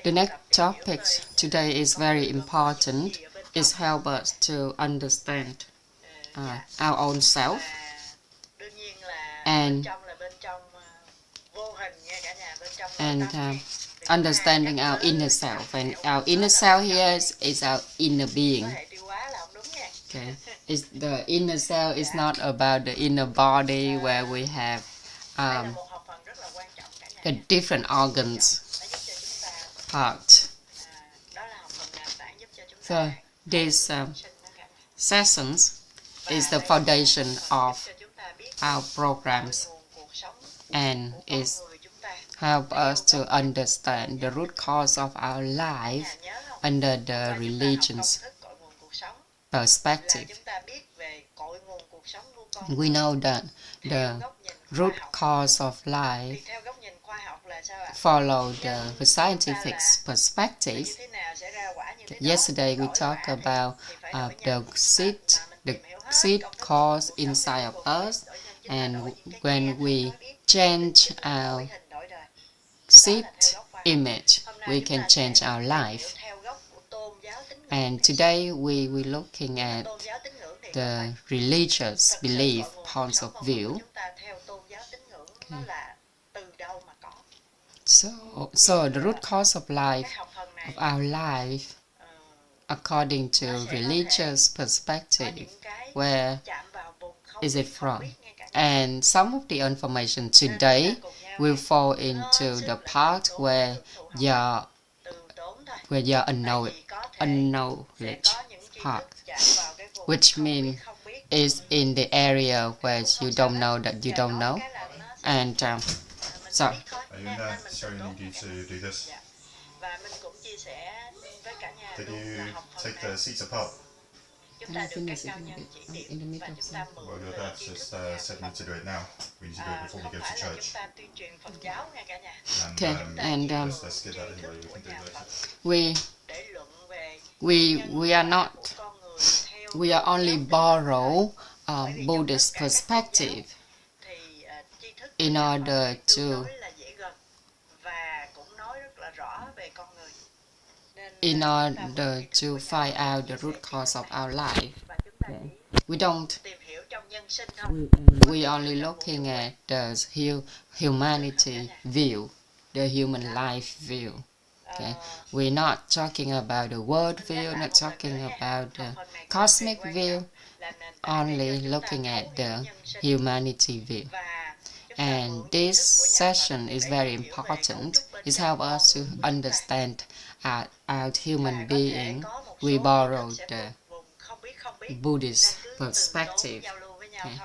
The next topic today is very important. It helps us to understand our own self and understanding our inner self. And our inner self here is our inner being. Okay, the inner self is not about the inner body where we have the different organs, parts. So these sessions is the foundation of our programs, and it help us to understand the root cause of our life under the religion's perspective. We know that the root cause of life follow the scientific perspective. Yesterday we talked about the seed cause inside of us, and when we change our seed image, we can change our life. And today we're looking at the religious belief points of view. Okay. So the root cause of our life, according to religious perspective, where is it from? And some of the information today will fall into the part where your unknowledge part, which means is in the area where you don't know that you don't know. And so Are you in there? Sorry, I need you to do this. Did you take the seats apart? I finish it in the middle. Well, your dad just said me to do it now. We need to do it before we go to church. Okay, and let's get that anyway. We can do it later. we are not. We are only borrow Buddhist perspective in order to find out the root cause of our life. Okay. We only looking at the humanity view, the human life view. Okay, we're not talking about the world view, not talking about the cosmic view, only looking at the humanity view. And this session is very important. It helps us to understand our human being. We borrow the Buddhist perspective, okay,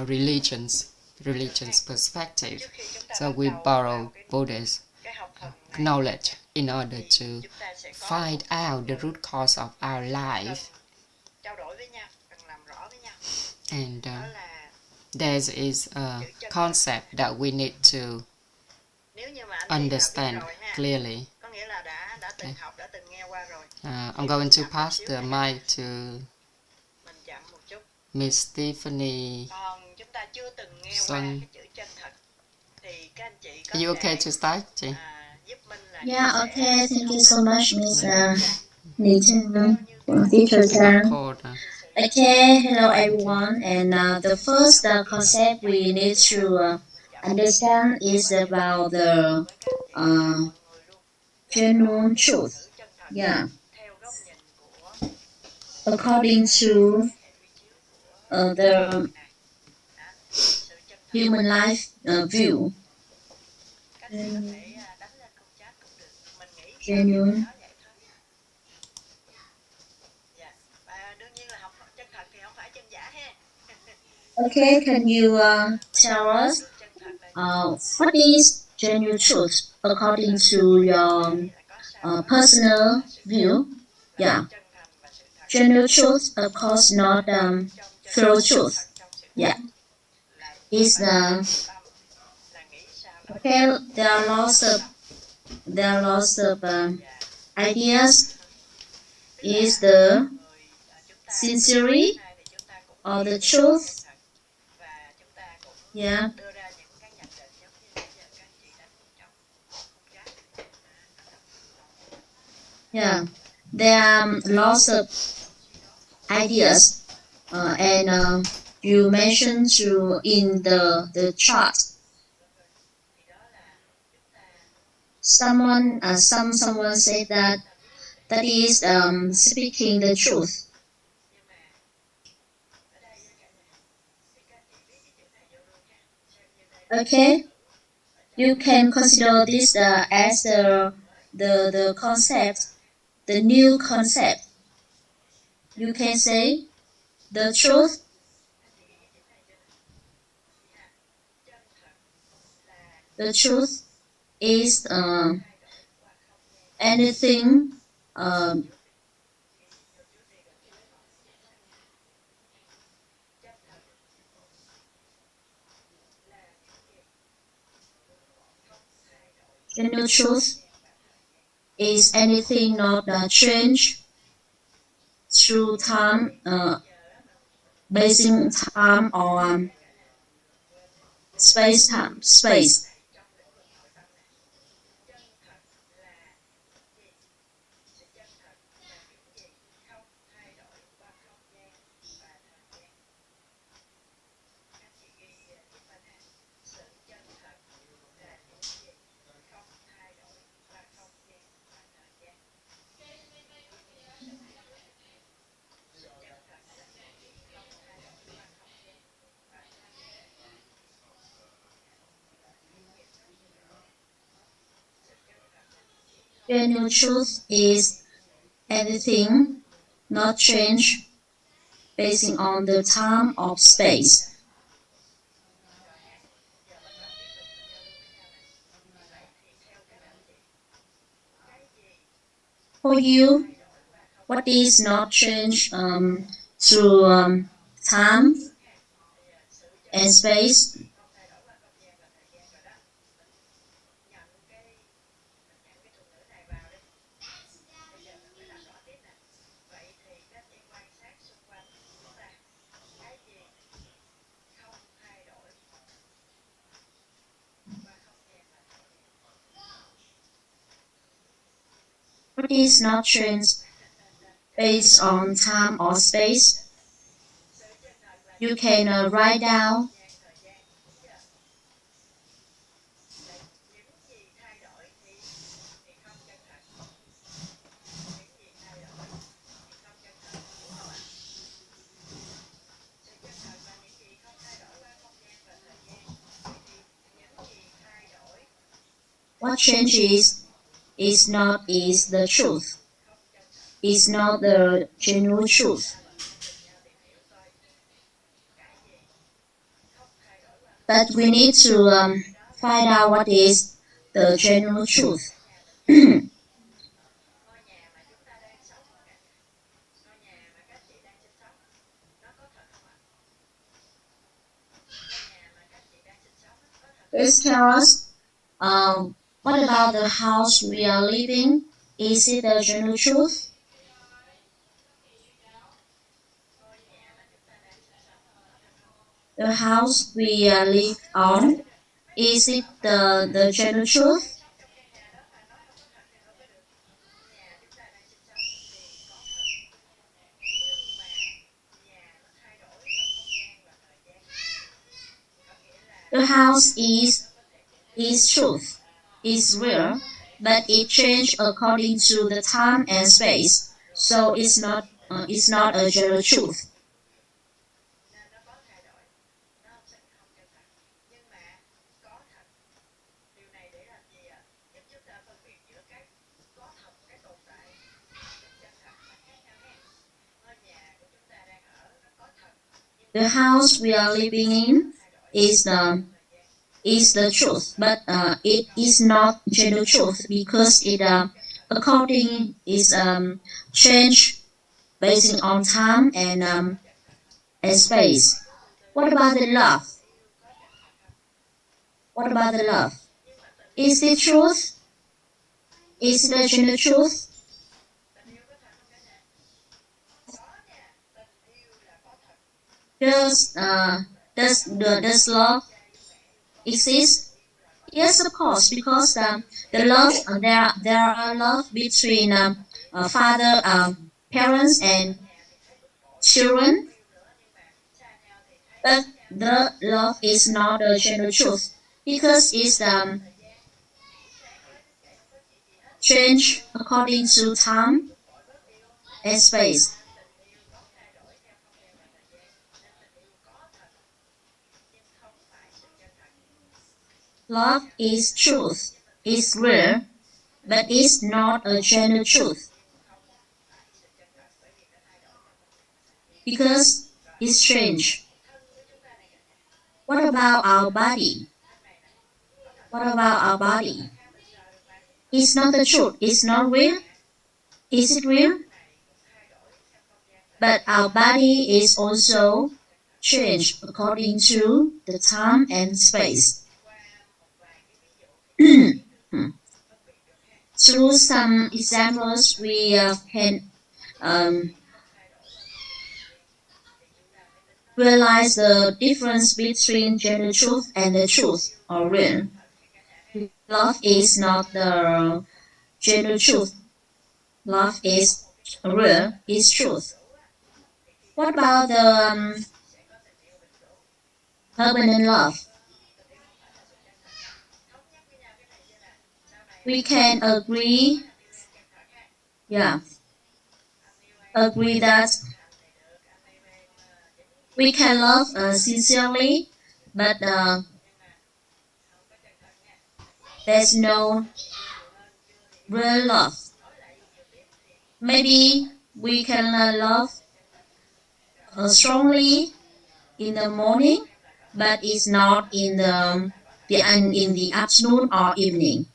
religion's perspective. So we borrow Buddhist knowledge in order to find out the root cause of our life. And there is a concept that we need to understand clearly. Okay. I'm going to pass the mic to Miss Stephanie Xuân. Are you okay to start, Chị? Yeah, okay. Thank you so much, Miss Nathan, teacher Sang. Okay, hello everyone. And the first concept we need to understand is about the genuine truth. Yeah. According to the human life view, genuine. Okay, can you tell us what is genuine truth according to your personal view? Yeah, genuine truth, of course, not through truth. Yeah, is the okay. There are lots of ideas. Is the sincerity or the truth? Yeah. Yeah, there are lots of ideas, and you mentioned to in the chart. Someone said that is speaking the truth. Okay, you can consider this as the concept, the new concept. You can say the truth. The truth is anything um, genuine truth is anything not changed through time, basing time or space. Genuine truth is anything not changed basing on the time of space. For you, what is not changed through time and space? What is not changed based on time or space? You can write down. What changes is not is the truth. Is not the genuine truth. But we need to find out what is the genuine truth. Please tell us, what about the house we are living? Is it the genuine truth? The house we live on, is it the genuine truth? The house is truth, is real, but it changed according to the time and space, so it's not a general truth. The house we are living in is the truth, but it is not general truth because it according is change based on time and space. What about the love? What about the love? Is it truth? Is it the general truth? Does does love exist? Yes, of course, because the love there are love between father, parents and children. But the love is not the general truth because it's change according to time and space. Love is truth, is real, but it's not a general truth because it's strange. What about our body? What about our body? It's not the truth. It's not real. Is it real? But our body is also changed according to the time and space. Through some examples, we can realize the difference between general truth and the truth or real. Love is not the general truth. Love is real, is truth. What about the permanent love? We can agree, agree that we can love sincerely, but there's no real love. Maybe we can love strongly in the morning, but it's not in the afternoon or evening.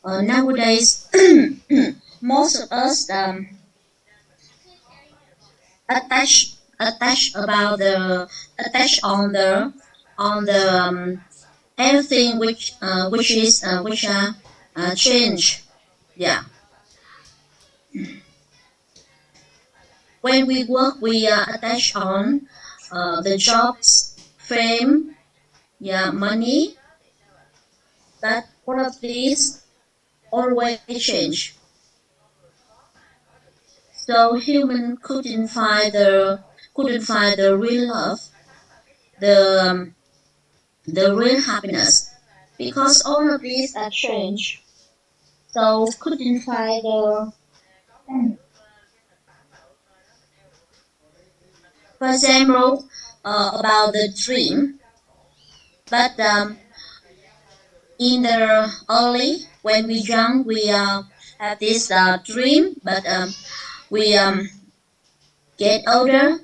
Nowadays, most of us attach about the attach on the everything which are change. Yeah. When we work, we attach on the jobs, fame, money. But all of these always change. So human couldn't find the real love, the the real happiness, because all of these are change. So couldn't find the. For example, about the dream, but in the early when we young we have this dream, but we get older,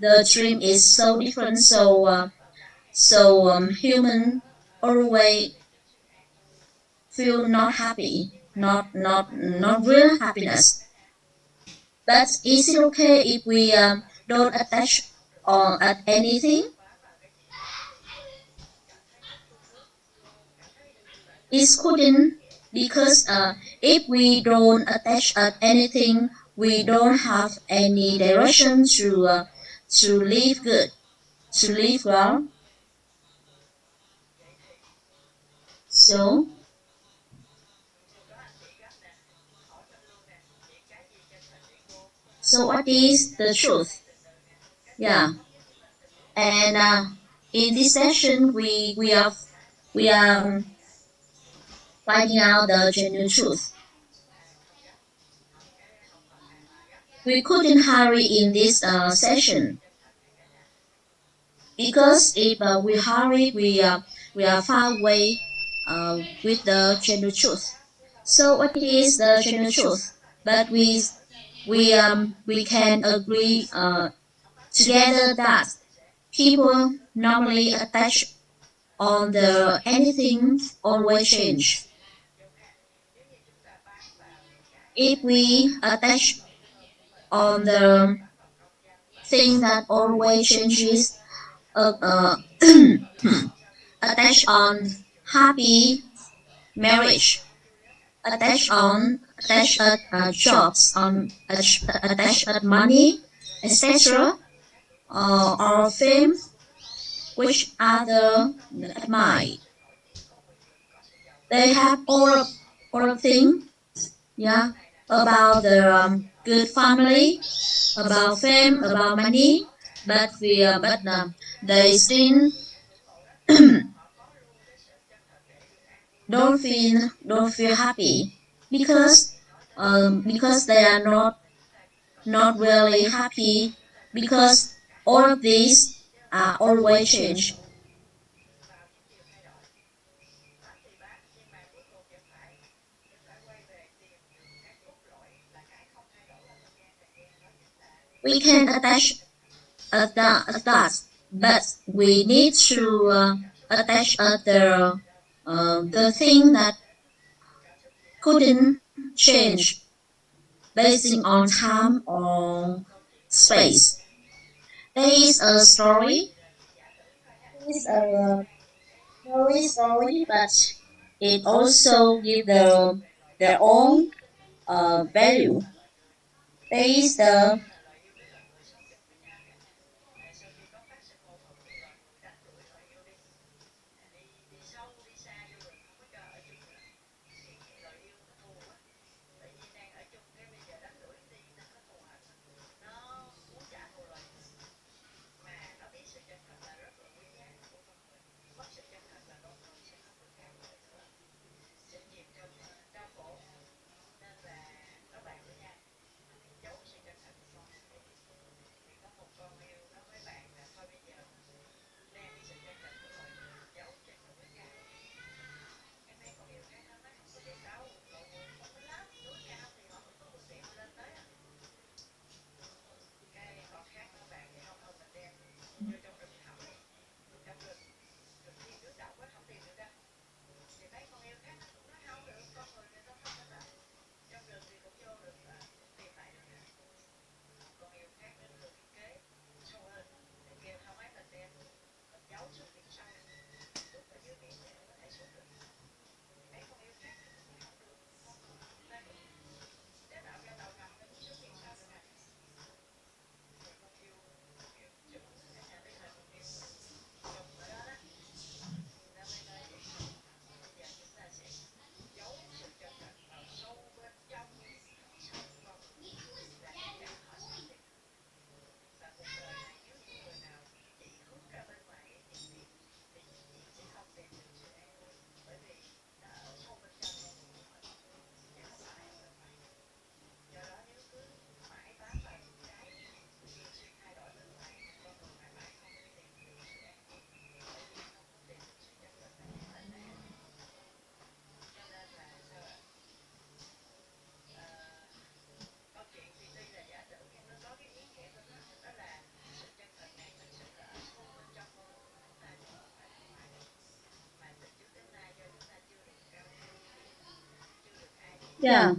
the dream is so different. So human always feel not happy, not real happiness. But is it okay if we don't attach on at anything? It couldn't because if we don't attach at anything, we don't have any direction to live good, to live well. So what is the truth? Yeah, and in this session we are finding out the genuine truth. We couldn't hurry in this session because if we hurry, we are far away with the genuine truth. So what is the genuine truth? But we can agree together that people normally attach on the anything always change. If we attach on the thing that always changes, attach on happy marriage, attach jobs, attach money, etc. Or fame, which other admire. They have all of things, yeah, about the good family, about fame, about money, but they still don't feel happy because they are not really happy because all of these are always change. We can attach that, but we need to attach the thing that couldn't change based on time or space. There is a story. There is a story, but it also gives their own value. There is the yeah.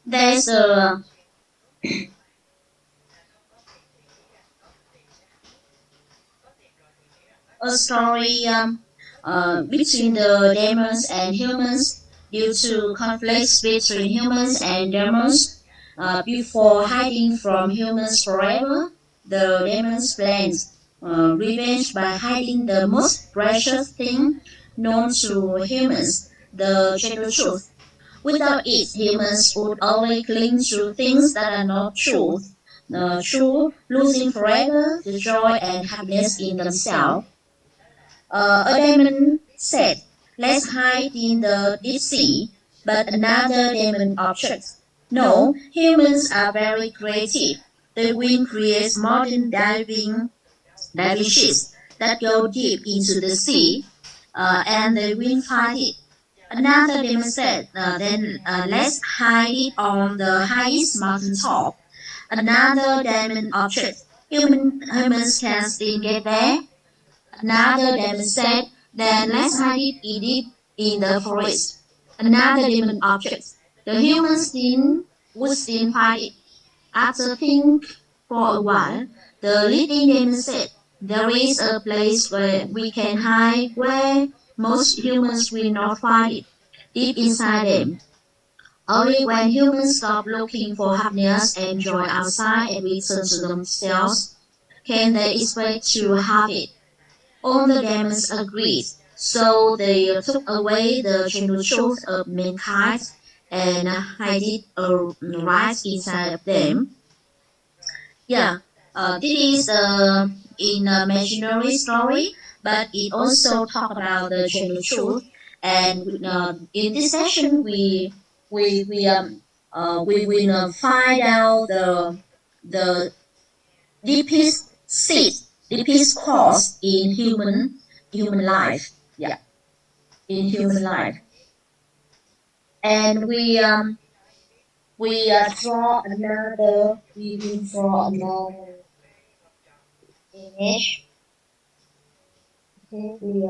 There's a story between the demons and humans due to conflicts between humans and demons. Before hiding from humans forever, the demons planned revenge by hiding the most precious thing known to humans, the gentle truth. Without it, humans would only cling to things that are not true, losing forever the joy and happiness in themselves. A demon said, "Let's hide in the deep sea," but another demon objected, "No, humans are very creative. The wind creates modern diving ships that go deep into the sea, and the wind fight it." Another demon said, then let's hide it on the highest mountain top. Another demon object, humans can still get there. Another demon said, then let's hide it in the forest. Another demon object. The humans would still find it. After thinking for a while, the leading demon said, there is a place where we can hide where most humans will not find it, deep inside them. Only when humans stop looking for happiness and joy outside and return to themselves can they expect to have it. All the demons agreed, so they took away the genuine truth of mankind and hid it right inside of them. Yeah, this is in an imaginary story, but it also talk about the genuine truth. And in this session, we will find out the deepest seed, deepest cause in human life. Yeah, in human life, and we draw another. We will draw another image. Okay, we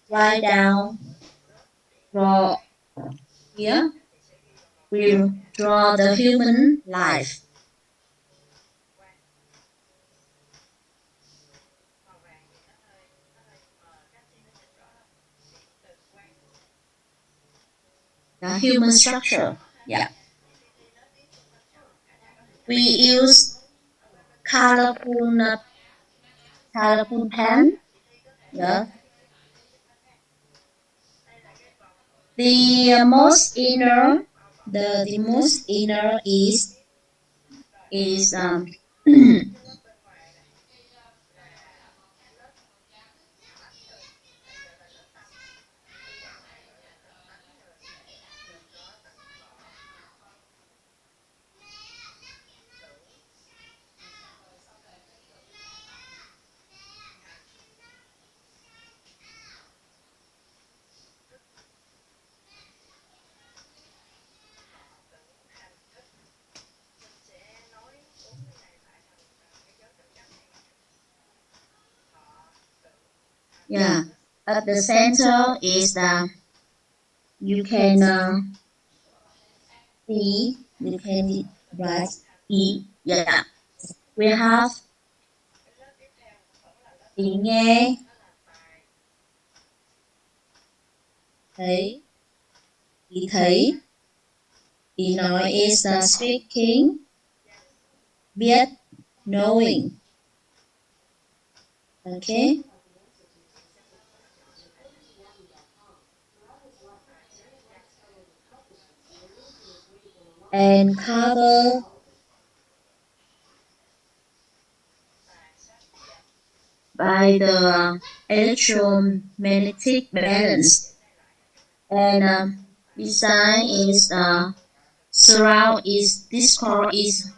write down, draw here. We draw the human life. The human structure. Yeah. We use colorful pen. Yeah. The most inner, the most inner is yeah. At the center is the you can see you can write E. Yeah. We have ý nghe, thấy, ý thấy, ý nói is speaking, biết, knowing. Okay. And cover by the electromagnetic balance. And beside is surround is discord is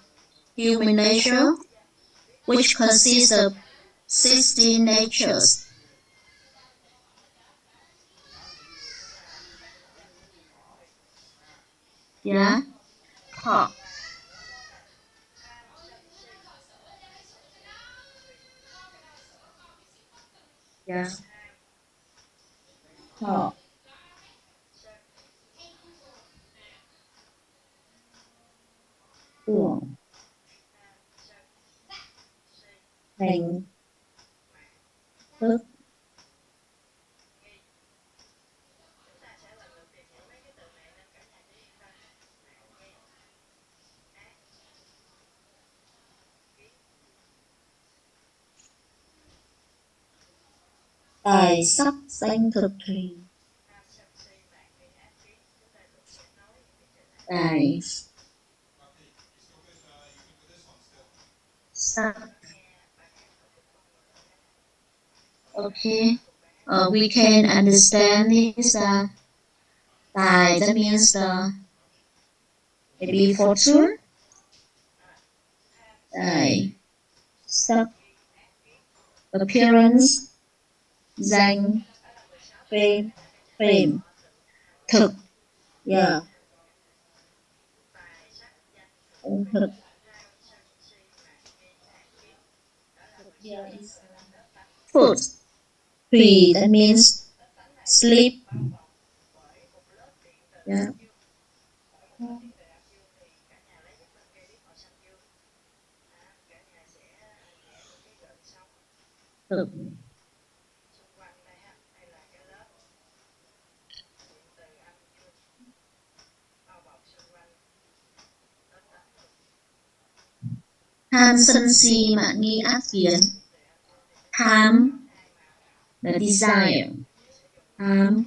human nature, which consists of 16 natures. Yeah. Thought. Yeah. Thought. Tưởng. Thành. Thức. Tài sắc danh thực thùy. Tài sắc. Okay. We can understand this. Tài, that means maybe fortune. Tài sắc. Appearance. Danh. Fame. Thực. Yeah. Thực. Food. 3, that means sleep. Yeah. Thực. Tham sân si mạn nghi ác kiến. Tham là desire. Tham.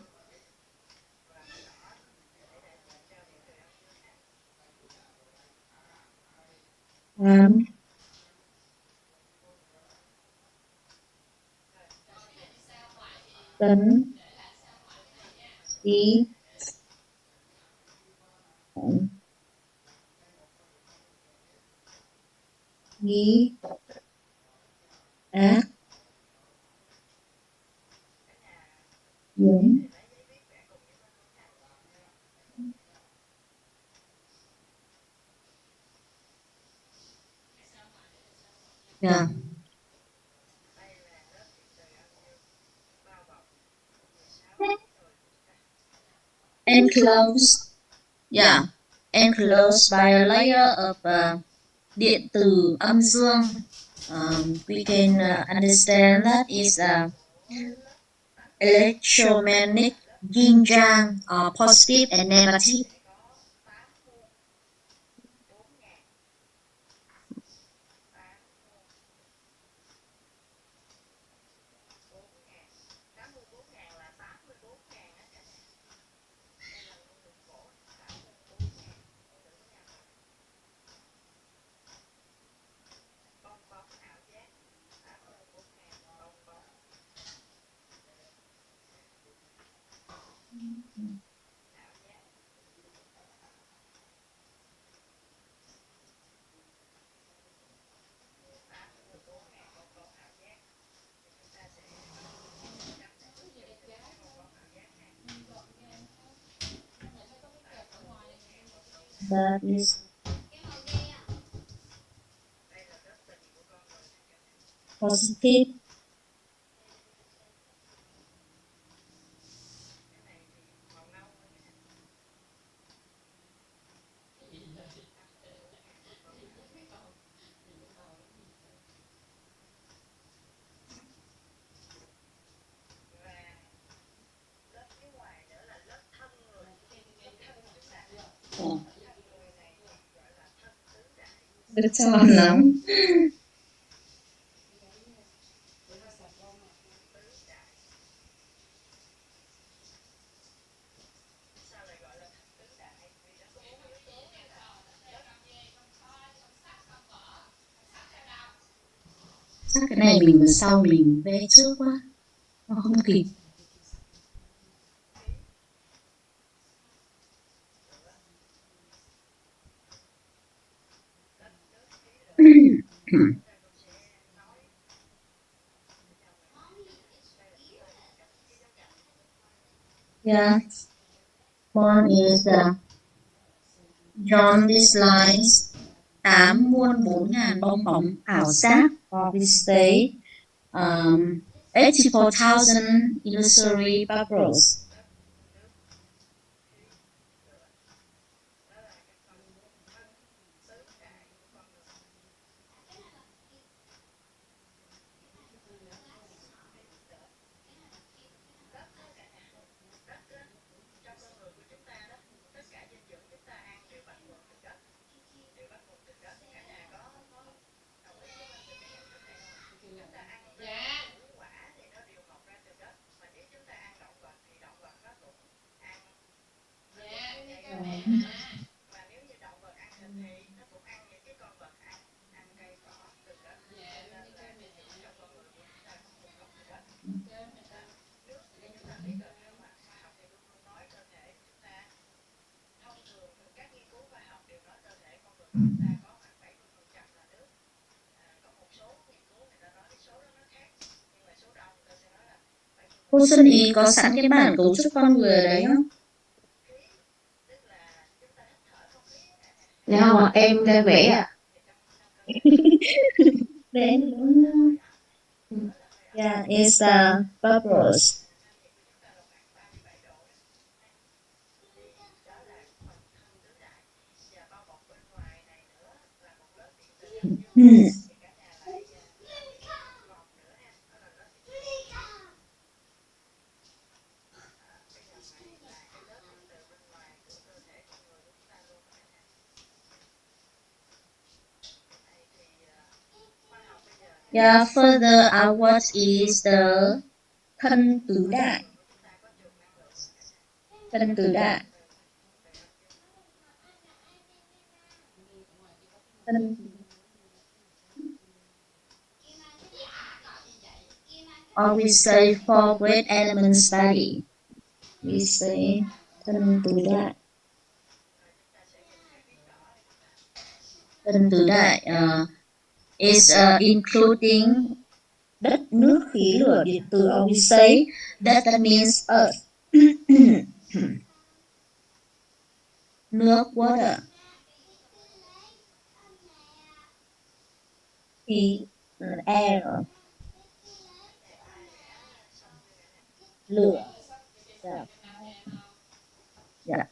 Tham. Tấn. Ý. Nghi. Ác. Kiến. Yeah. Enclosed. Yeah. Enclosed by a layer of điện tử âm dương. We can understand that is electromagnetic yin yang, positive and negative. That is positive. Rất tròn lắm. Chắc cái này mình sau mình vẽ trước quá, nó không kịp. Yeah. One is John these lines. 8 muôn 4.000 bong bóng ảo giác of this state. 84,000 illusory bubbles. Cô Xuân Ý có sẵn cái bản cấu trúc con người ở đấy không? Dạ không ạ, em đang vẽ ạ. Vẽ đúng Yeah, it's bubbles. Yeah, further outward is the thân tứ đại. Thân tứ đại. Thân or we say four great element study. We say thân tứ đại. Thân tứ đại is including đất, nước, khí, lửa, điện tử. Or we say that means earth. Nước, water. Khí, air. Lửa. Yeah. Yeah.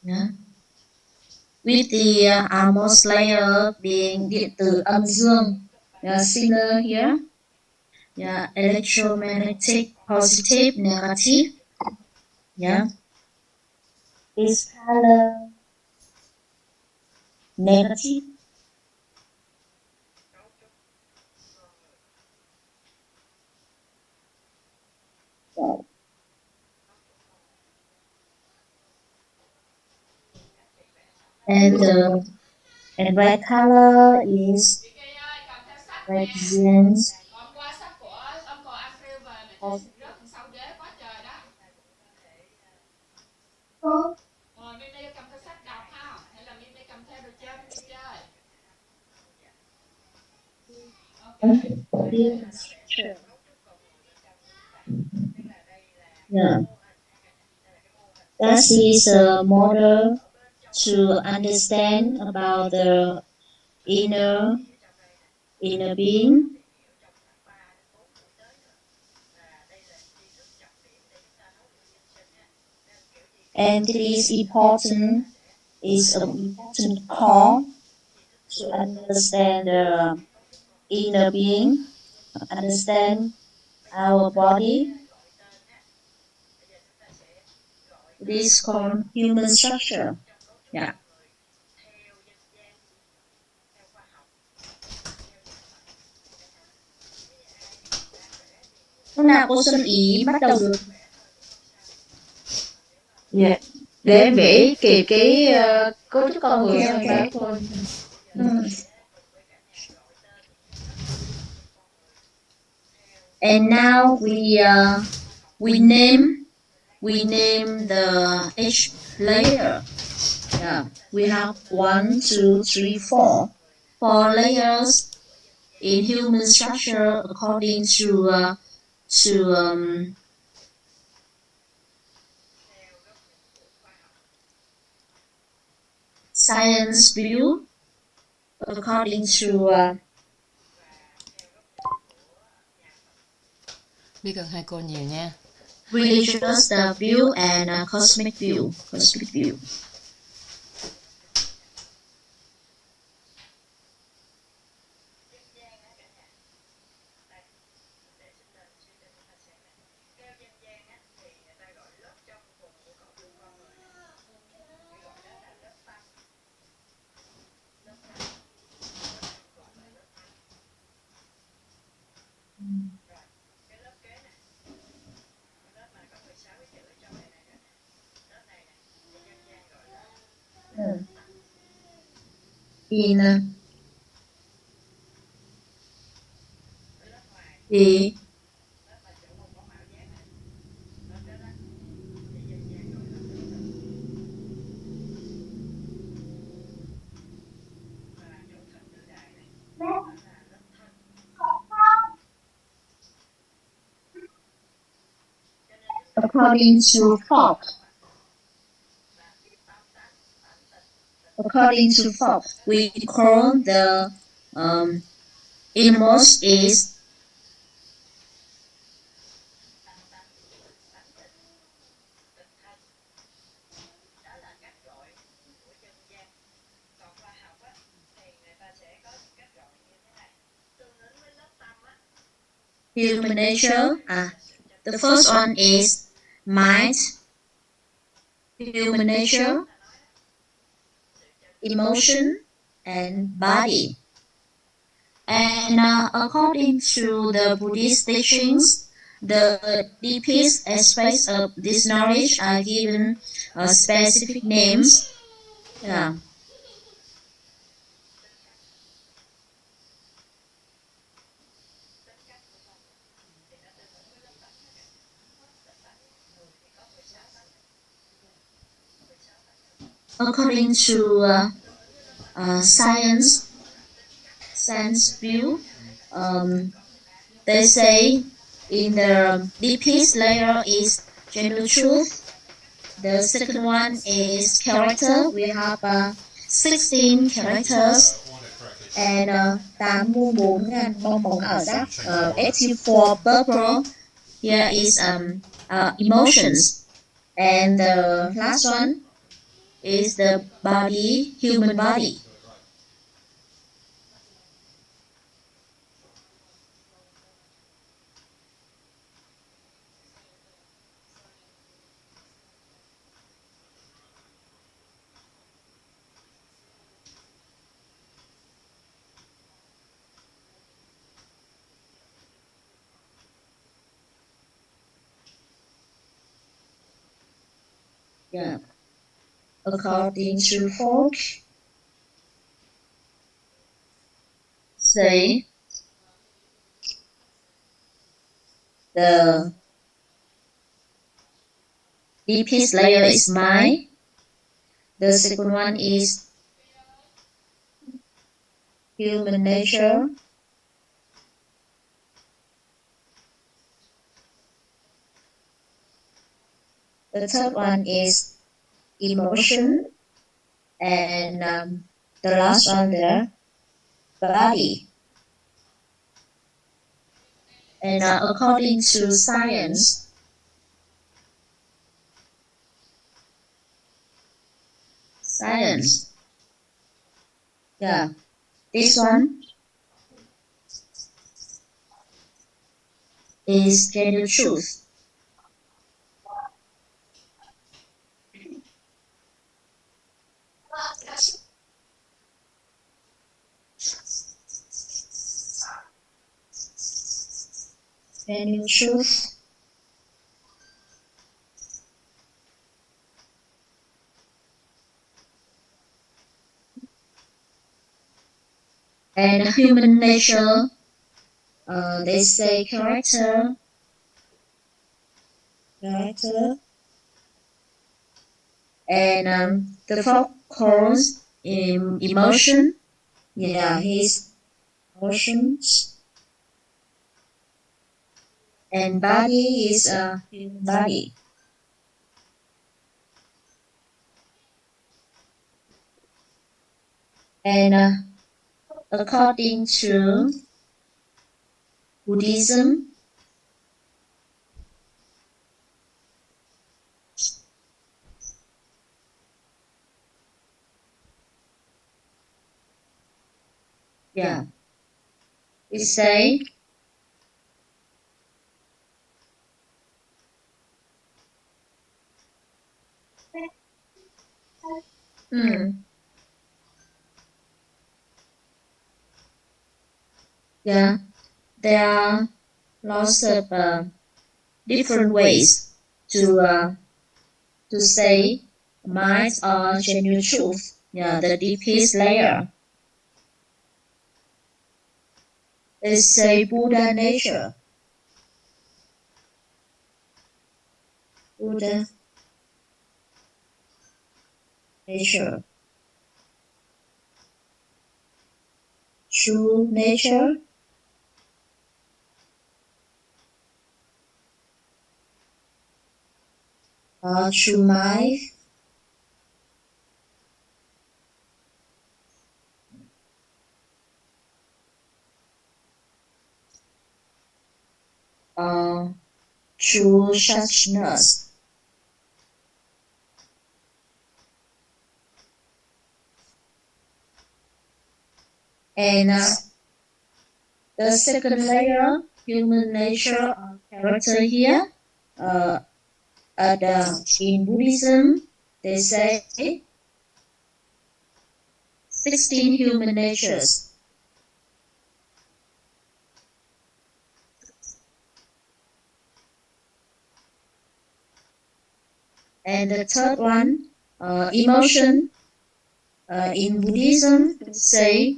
Yeah. With the outermost layer being điện tử âm dương. Similar here. Yeah, electromagnetic positive, negative. Yeah. Is color negative? Yeah. And red color is represents structure. Yeah. That is a model to understand about the inner being. And it is important, is an important core to understand the inner being, understand our body. It is called human structure. Yeah. Lúc nào cô Xuân Ý bắt đầu được? Dạ. Để em vẽ kịp cái cấu trúc con người Okay, em okay. báo thôi. And now we name the each layer. Yeah, we have 1, 2, 3, 4. 4 layers in human structure according to science view, according to Biết ơn hai cô nhiều nha. religious view and cosmic view. In the according to folk. According to folk, we call the innermost is human nature. The first one is mind, human nature, emotion, and body. And according to the Buddhist teachings, the deepest aspects of this knowledge are given specific names. Yeah. According to science view, they say in the deepest layer is general truth. The second one is character. We have 16 characters and 84.000 bong bóng ảo giác. 84 purple. Here is emotions. And the last one is the body, human body. Yeah. According to folk, say the deepest layer is mind. The second one is human nature. The third one is emotion. And the last one there, body. And according to science, yeah, this one is general truth. General truth. And human nature, they say character. And the folk calls emotion. Yeah, his emotions. And body is a human body. And according to Buddhism, yeah, we say yeah, there are lots of different ways to say mind or genuine truth. Yeah, the deepest layer. They say Buddha nature. Buddha nature. True nature. to my true suchness. And the second layer, human nature character here. In Buddhism, they say 16 human natures. And the third one, emotion. In Buddhism, they say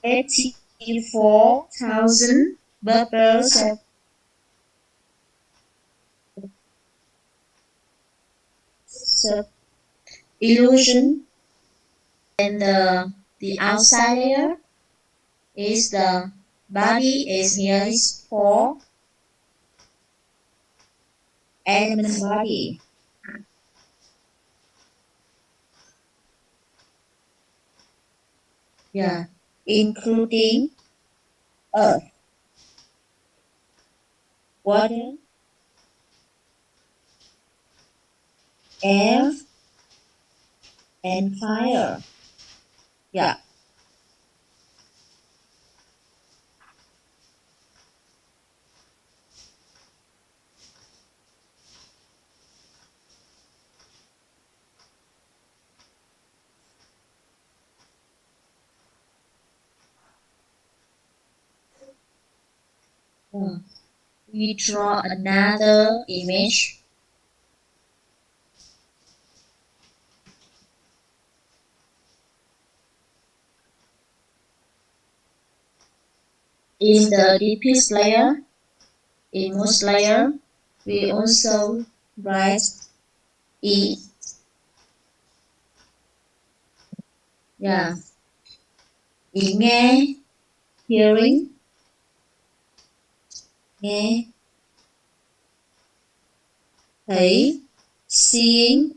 84,000 birds have illusion. And the outside layer is the body is here is for element body. Yeah, including earth, water, air, and fire. Yeah. We draw another image. In the deepest layer, in most layer, we also write E. Yeah. E nghe, hearing, nghe, thấy, seeing,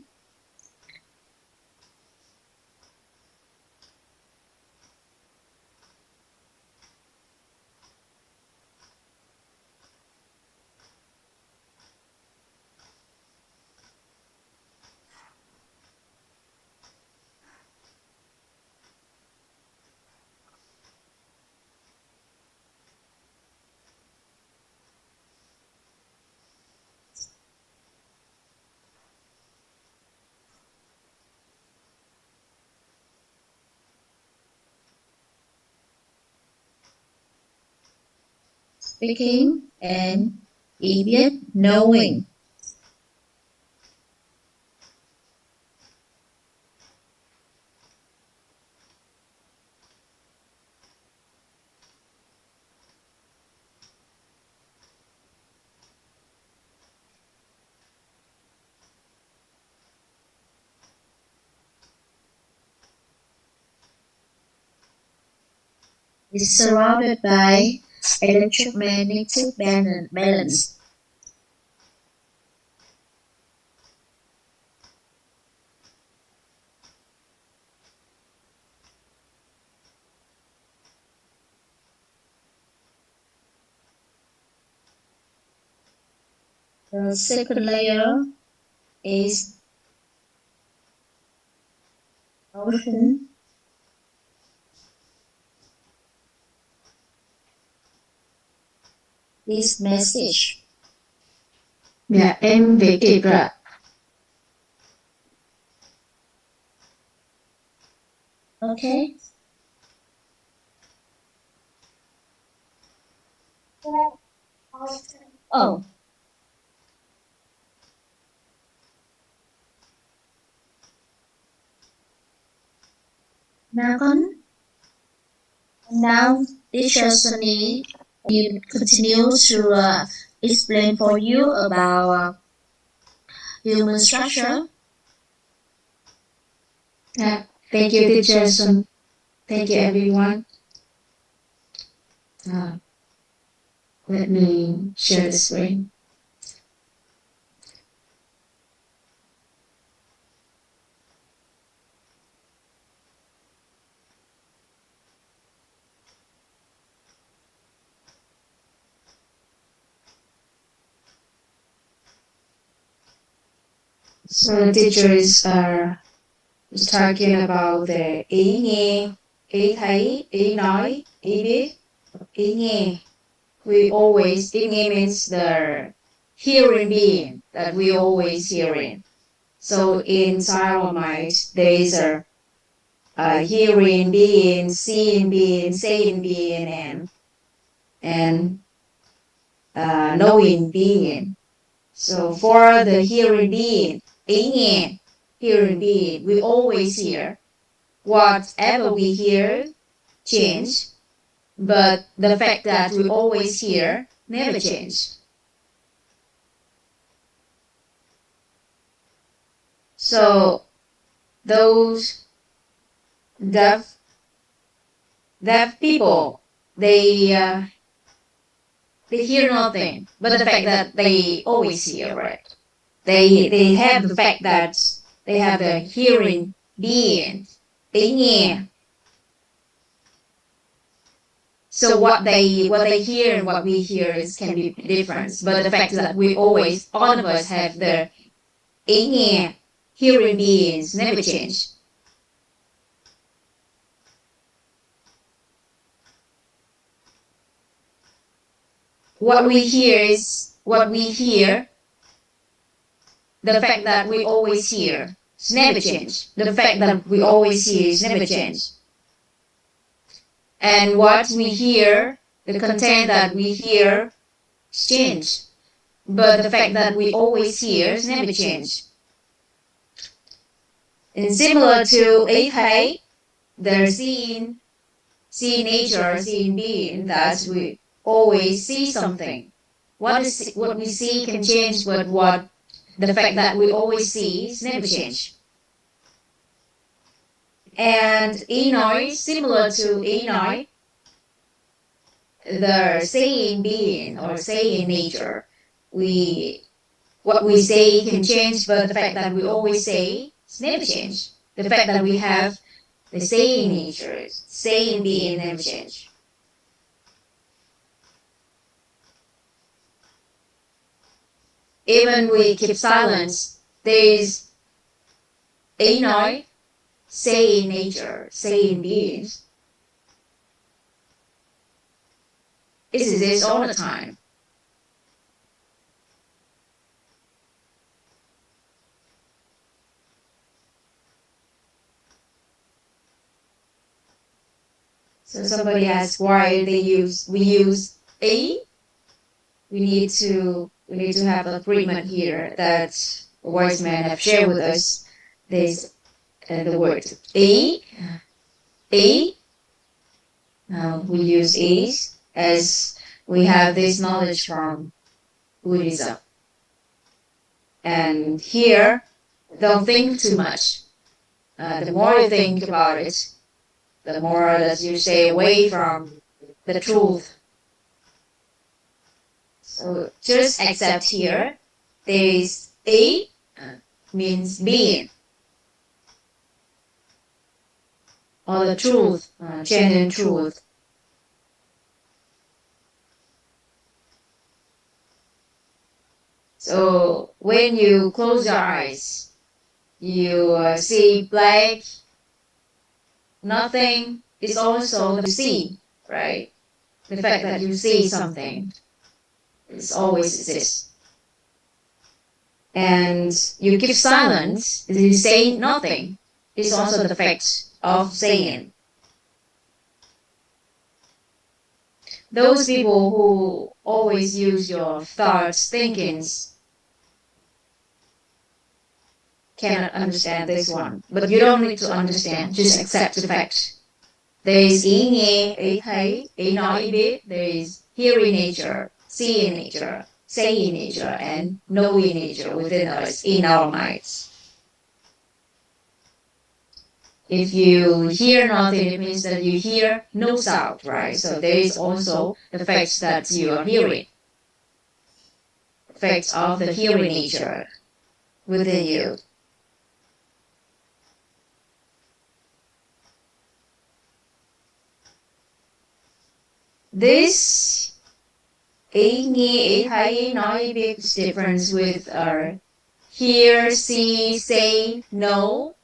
speaking, and biết, knowing. Is surrounded by electromagnetic balance. The second layer is ocean. This message. Dạ, em viết kịp rồi ạ. Okay. Oh. Now, teacher Sunny will continue to explain for you about human structure. Thank you, teacher Sun. Thank you, everyone. Let me share the screen. So the teachers are talking about the ý nghe, ý thấy, ý nói, ý biết, ý nghe. We always, ý nghe means the hearing being that we always hearing. So inside our mind, there is a hearing being, seeing being, saying being, and knowing being. So for the hearing being, ý nghe, hearing being, we always hear. Whatever we hear change, but the fact that we always hear never change. So those deaf people, they hear nothing, but the fact that they always hear, right? They have the fact that they have the hearing being, ý nghe. So what they hear and what we hear can be different, but the fact that we always, all of us have the ý nghe, hearing beings never change. What we hear is what we hear. The fact that we always hear never change. The fact that we always hear is never change. And what we hear, the content that we hear, change. But the fact that we always hear never change. And similar to ý thấy, the seeing nature, seeing being, that we always see something. What we see can change, but what the fact that we always see never change. And ý nói, similar to ý nói, the saying being or saying nature, what we say can change, but the fact that we always say never change. The fact that we have the saying nature, saying being never change. Even we keep silence, there is ý nói, saying nature, saying beings. It exists all the time. So somebody asks why we use ý. We need to have an agreement here that a wise man have shared with us. There's the word ý. We use ý as we have this knowledge from Buddhism. And here, don't think too much. The more you think about it, the more that you stay away from the truth. So just accept here, there is ý means being, or the truth, genuine truth. So when you close your eyes, you see black, nothing is also the see, right? The fact that you see something is always exists. And you keep silent, you say nothing, is also the fact of saying. Those people who always use your thoughts, thinkings, cannot understand this one. But you don't need to understand, just accept the fact. There is ý nghe, ý thấy, ý nói, ý biết. There is hearing nature, seeing nature, saying nature, and knowing nature within us, in our minds. If you hear nothing, it means that you hear no sound, right? So there is also the fact that you are hearing. Facts of the hearing nature within you. This ý nghe, ý thấy, ý nói, ý biết is different with our hear, see, say, know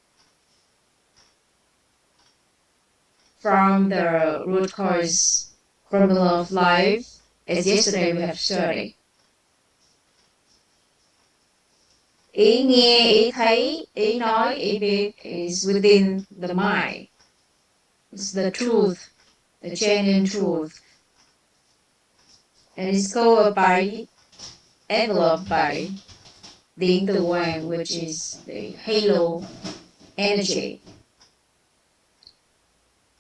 from the root cause formula of life, as yesterday we have studied. Ý nghe, ý thấy, ý nói, ý biết is within the mind. It's the truth, the genuine truth. And it's covered by, enveloped by the inner one, which is the halo energy,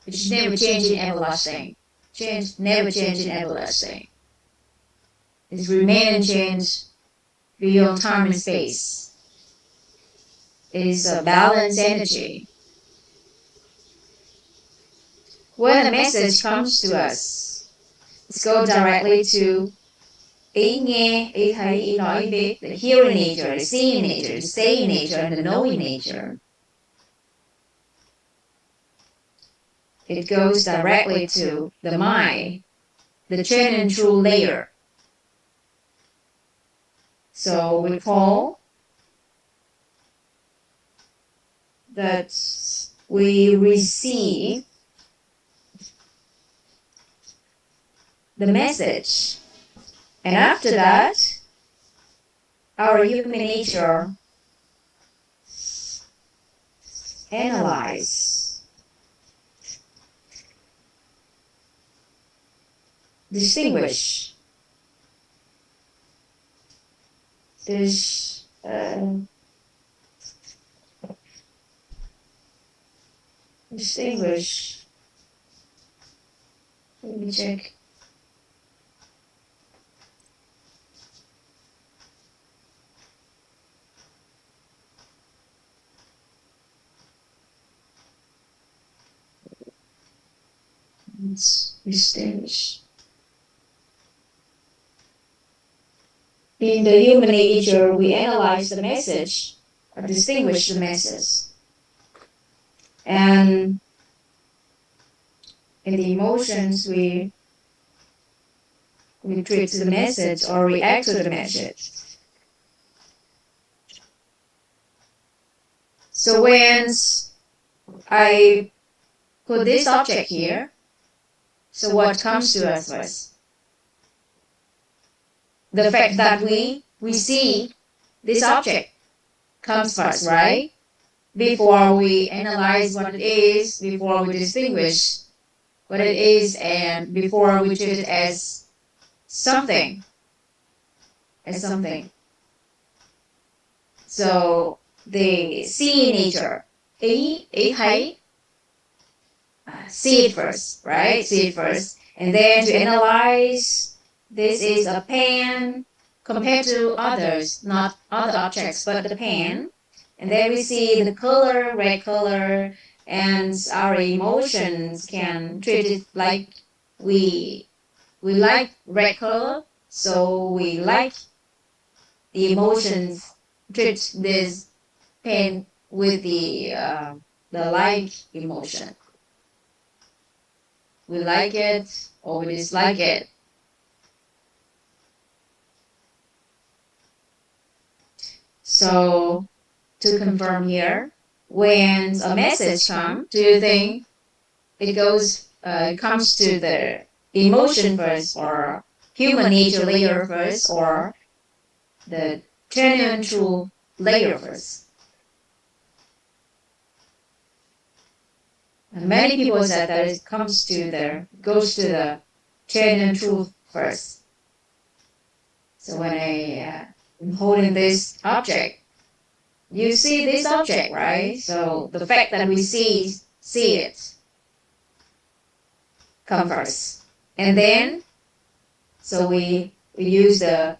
which never changes in everlasting. Never change in everlasting. It remains and change beyond time and space. It is a balanced energy. When a message comes to us, it goes directly to ý nghe, ý thấy, ý nói, ý biết, the hearing nature, the seeing nature, the saying nature, and the knowing nature. It goes directly to the mind, the genuine true layer. So we call that we receive the message, and after that, our human nature analyze, distinguish this distinguish. Let me check. Let's distinguish. In the human nature, we analyze the message or distinguish the message. And in the emotions, we treat the message or react to the message. So when I put this object here, so what comes to us first? The fact that we see this object comes first, right? Before we analyze what it is, before we distinguish what it is, and before we treat it as something. So the seeing nature, ý thấy, see it first, right? See it first, and then to analyze. This is a pen compared to others, not other objects, but the pen. And then we see the color, red color, and our emotions can treat it like we like red color, so we like the emotions treat this pen with the like emotion. We like it or we dislike it. So to confirm here, when a message comes, do you think it comes to the emotion first, or human nature layer first, or the genuine true layer first? And many people said that it goes to the genuine truth first. So when I'm holding this object, you see this object, right? So the fact that we see it come first, and then so we use the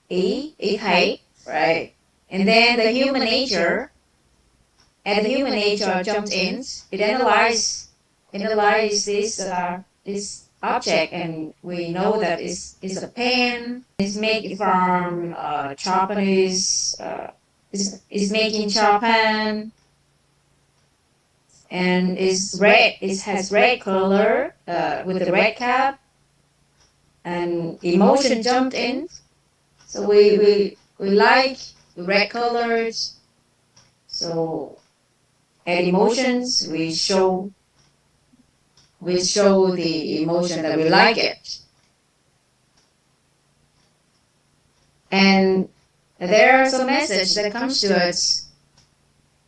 ý thấy, right? And then the human nature, and the human nature jumps in. It analyzes this object, and we know that it's a pen. It's made from Japanese. Is making Japan, and is red. It has red color with the red cap, and emotion jumped in. So we like red colors. So at emotions, we show the emotion that we like it. And there are some message that comes to us.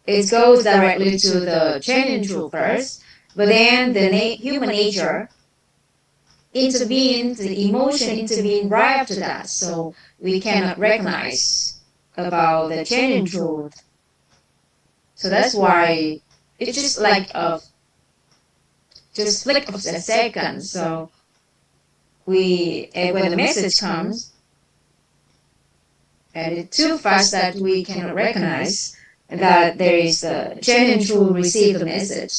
It goes directly to the genuine truth first, but then the human nature intervenes, the emotion intervenes right after that. So we cannot recognize about the genuine truth. So that's why it's just like a just flick of a second. So when the message comes, and it's too fast that we cannot recognize that there is a genuine truth receive the message.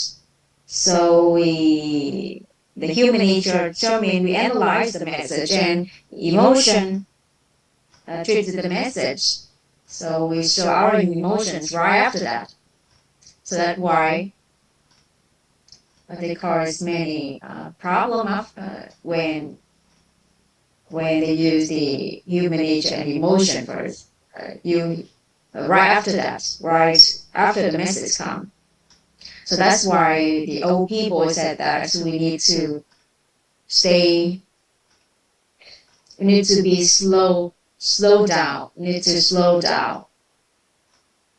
So the human nature, we analyze the message, and emotion treats the message. So we show our emotions right after that. So that's why they cause many problem when they use the human nature and emotion first. Right after that, right after the message come. So that's why the old people said that we need to be slow down. We need to slow down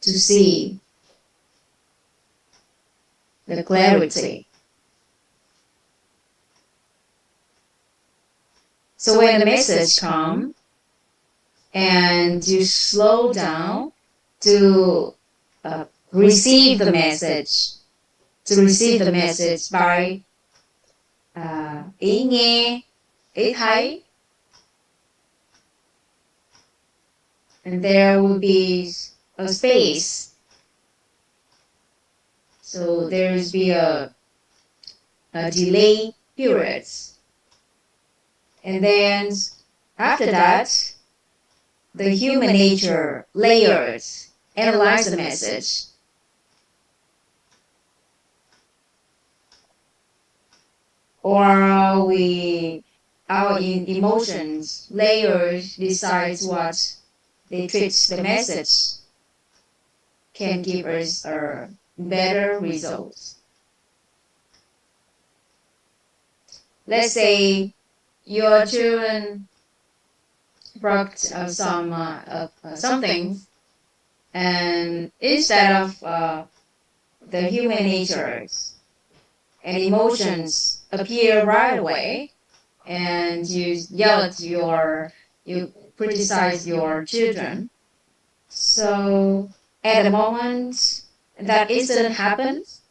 to see the clarity. So when the message comes and you slow down to receive the message, by ý nghe, ý thấy, and there will be a space. So there will be a delay periods. And then after that, the human nature layers analyze the message. Or our emotions layers decides what they treat the message can give us better results. Let's say your children brought something, and instead of the human nature and emotions appear right away, and you yell at you criticize your children. So at the moment that incident happens,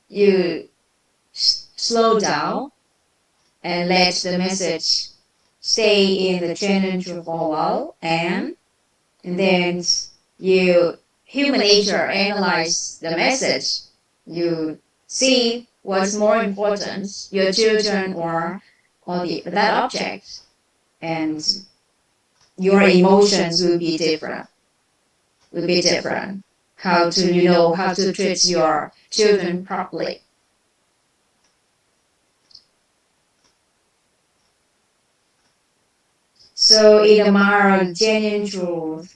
you slow down and let the message stay in the channel for a while, and then you human nature analyze the message. You see what's more important, your children or that object, and your emotions will be different. How to treat your children properly. So in the matter of genuine truth,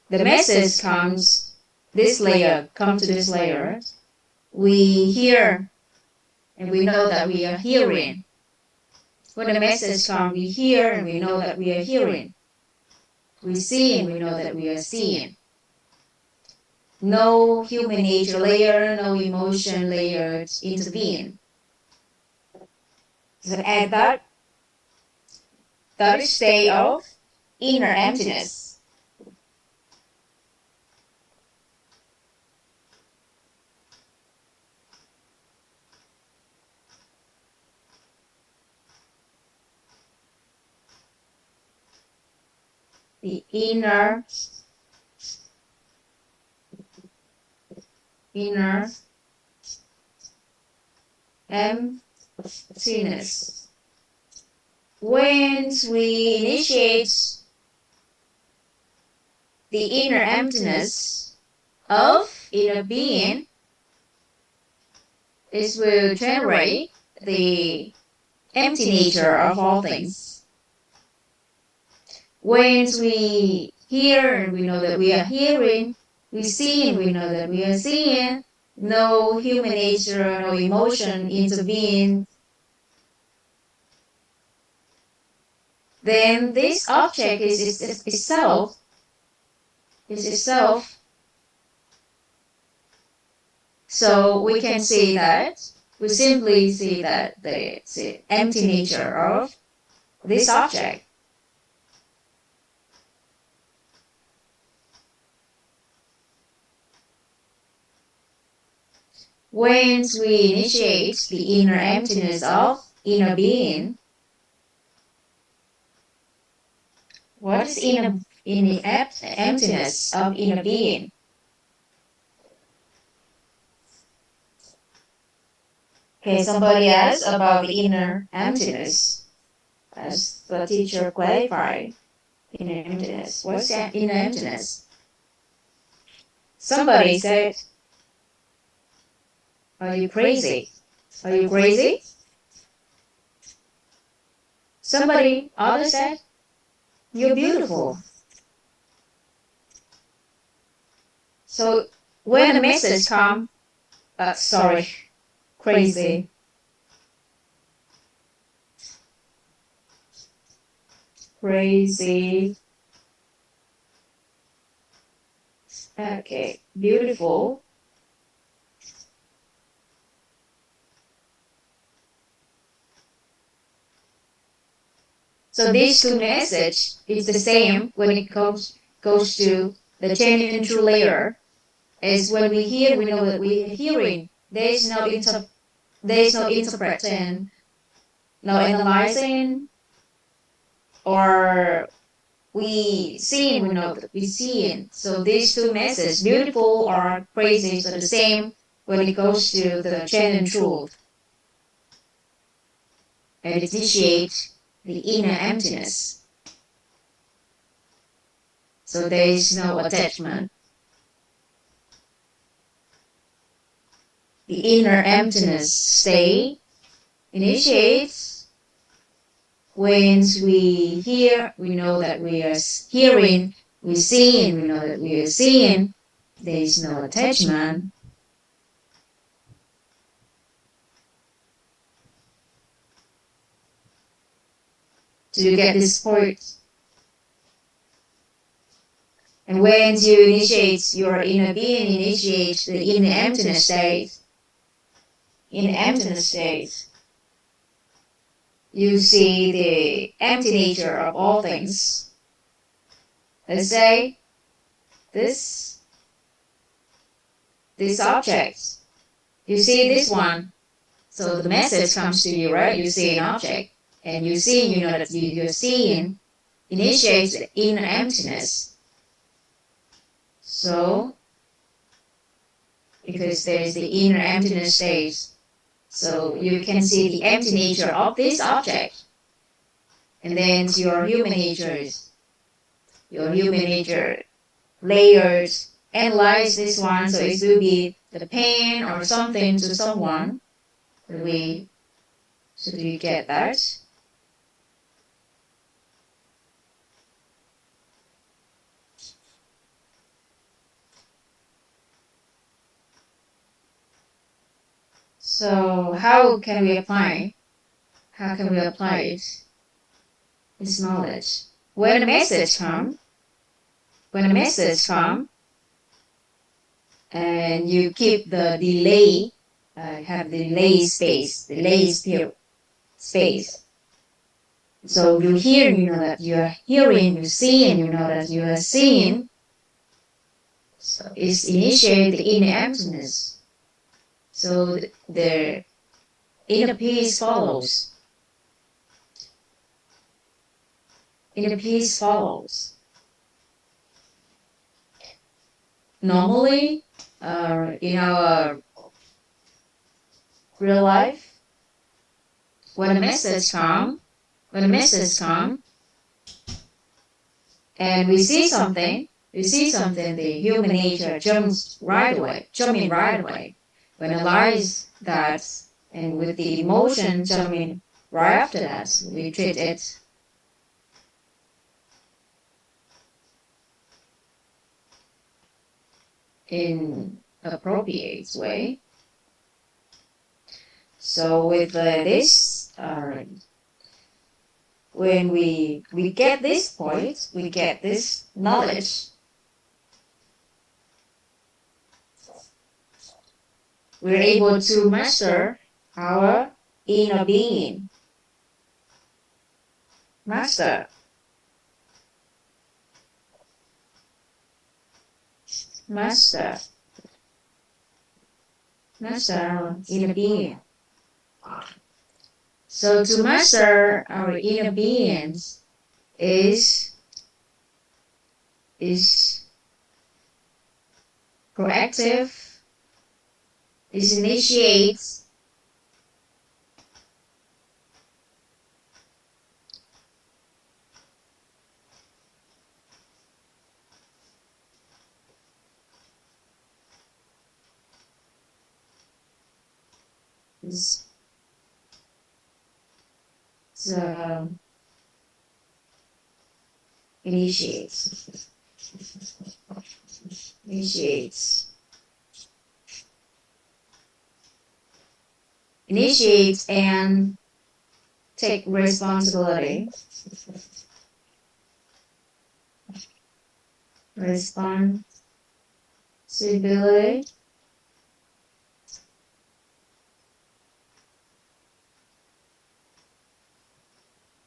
the message comes to this layer. We hear, and we know that we are hearing. When the message comes, we hear and we know that we are hearing. We see and we know that we are seeing. No human nature layer, no emotion layer intervene. So at that state of inner emptiness, the inner emptiness. When we initiate the inner emptiness of inner being, it will generate the empty nature of all things. Once we hear, we know that we are hearing. We see, and we know that we are seeing. No human nature, no emotion intervene. Then this object is itself. So we can see that, we simply see that the empty nature of this object. Once we initiate the inner emptiness of inner being, what is in the emptiness of inner being? Okay, somebody asked about the inner emptiness, as the teacher clarified. Inner emptiness. What's inner emptiness? Somebody said, "Are you crazy? Are you crazy?" Others said, "You're beautiful." So when the message comes, crazy. Crazy. Okay, beautiful. So these two messages is the same when it goes to the genuine true layer. As when we hear, we know that we are hearing. There is no interpreting, no analyzing, or we seeing, we know that we seeing. So these two messages, beautiful or crazy, are the same when it goes to the genuine truth. And it initiates the inner emptiness. So there is no attachment. The inner emptiness state initiates once we hear, we know that we are hearing, we see, we know that we are seeing. There is no attachment. Do you get this point? And when you initiate your inner being, initiate the inner emptiness state. In the emptiness state, you see the empty nature of all things. Let's say this object. You see this one. So the message comes to you, right? You see an object, and you see, you know that you're seeing initiates the inner emptiness. So, because there is the inner emptiness state, so you can see the empty nature of this object. And then your human nature layers, analyze this one, so it will be the pain or something to someone. So do you get that? So how can we apply? How can we apply it? This knowledge. When a message comes, and you keep the delay, have the delay space. So you hear, you know that you are hearing, you see, and you know that you are seeing. So it's initiate the inner emptiness. So the inner peace follows. Inner peace follows. Normally, in our real life, when a message comes, and we see something, the human nature jumps right away, We analyze that, and with the emotion jumping right after that, we treat it in appropriate way. So with this, when we get this point, we get this knowledge, we're able to master our inner being. Master our inner being. So to master our inner beings is proactive, is initiates, initiates and take responsibility.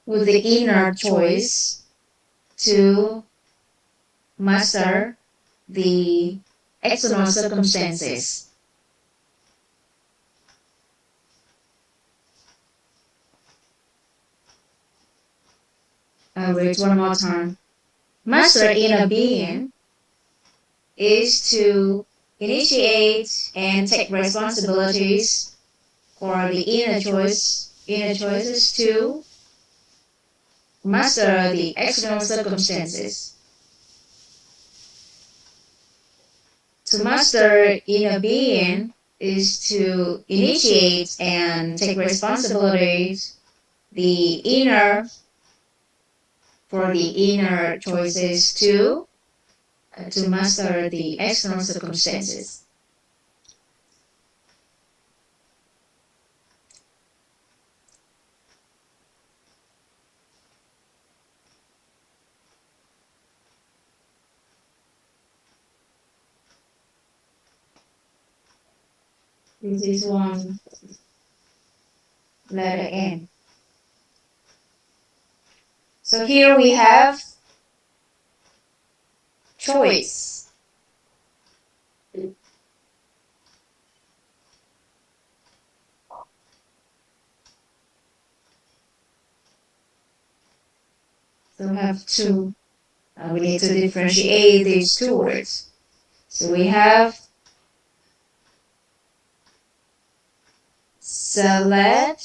With the inner choice to master the external circumstances. I'll read one more time. Master inner being is to initiate and take responsibilities for the inner choices to master the external circumstances. To master inner being is to initiate and take responsibilities for the inner choices to master the external circumstances. This is one letter N. So here we have choice. So we have two. We need to differentiate these two words. So we have select,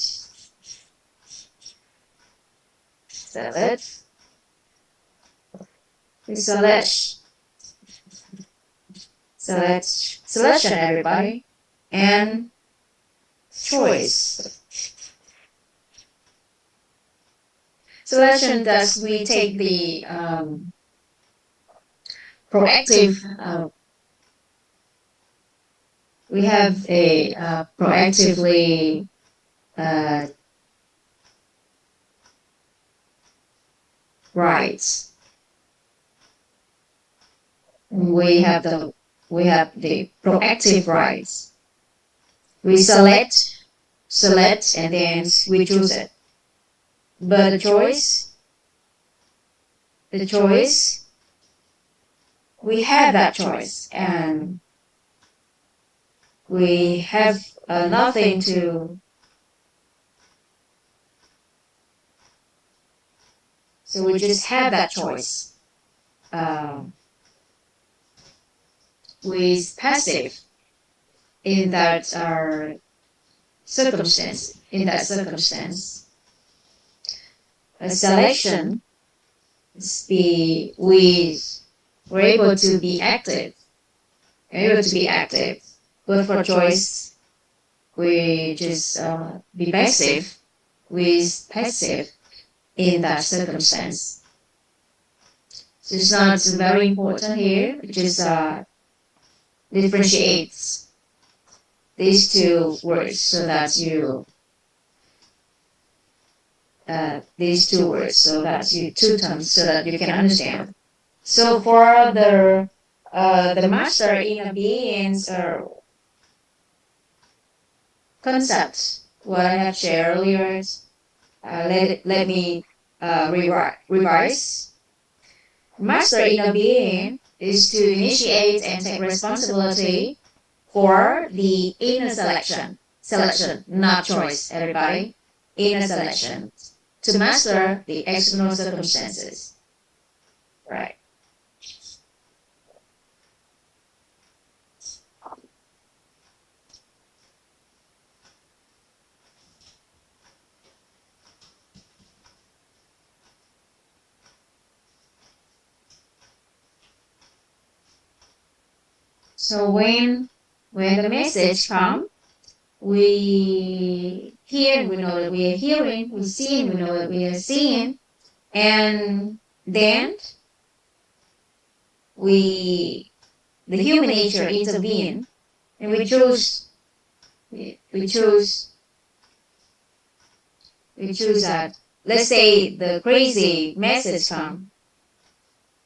selection, everybody, and choice. Selection, thus we take the proactive. We have a proactively rights. We have the proactive rights. We select, and then we choose it. But the choice, we have that choice, and we have nothing to. So we just have that choice. With passive in that circumstance. A selection, we're able to be active. But for choice, we just be passive in that circumstance. So it's not very important here. Just differentiates these two words so that you two terms so that you can understand. So for the master inner beings or concepts, what I have shared earlier, let me revise. Master inner being is to initiate and take responsibility for the inner selection, not choice, everybody, inner selection, to master the external circumstances, right? So when the message comes, we hear, we know that we are hearing, we see, we know that we are seeing, and then the human nature intervene, and we choose that. Let's say the crazy message comes,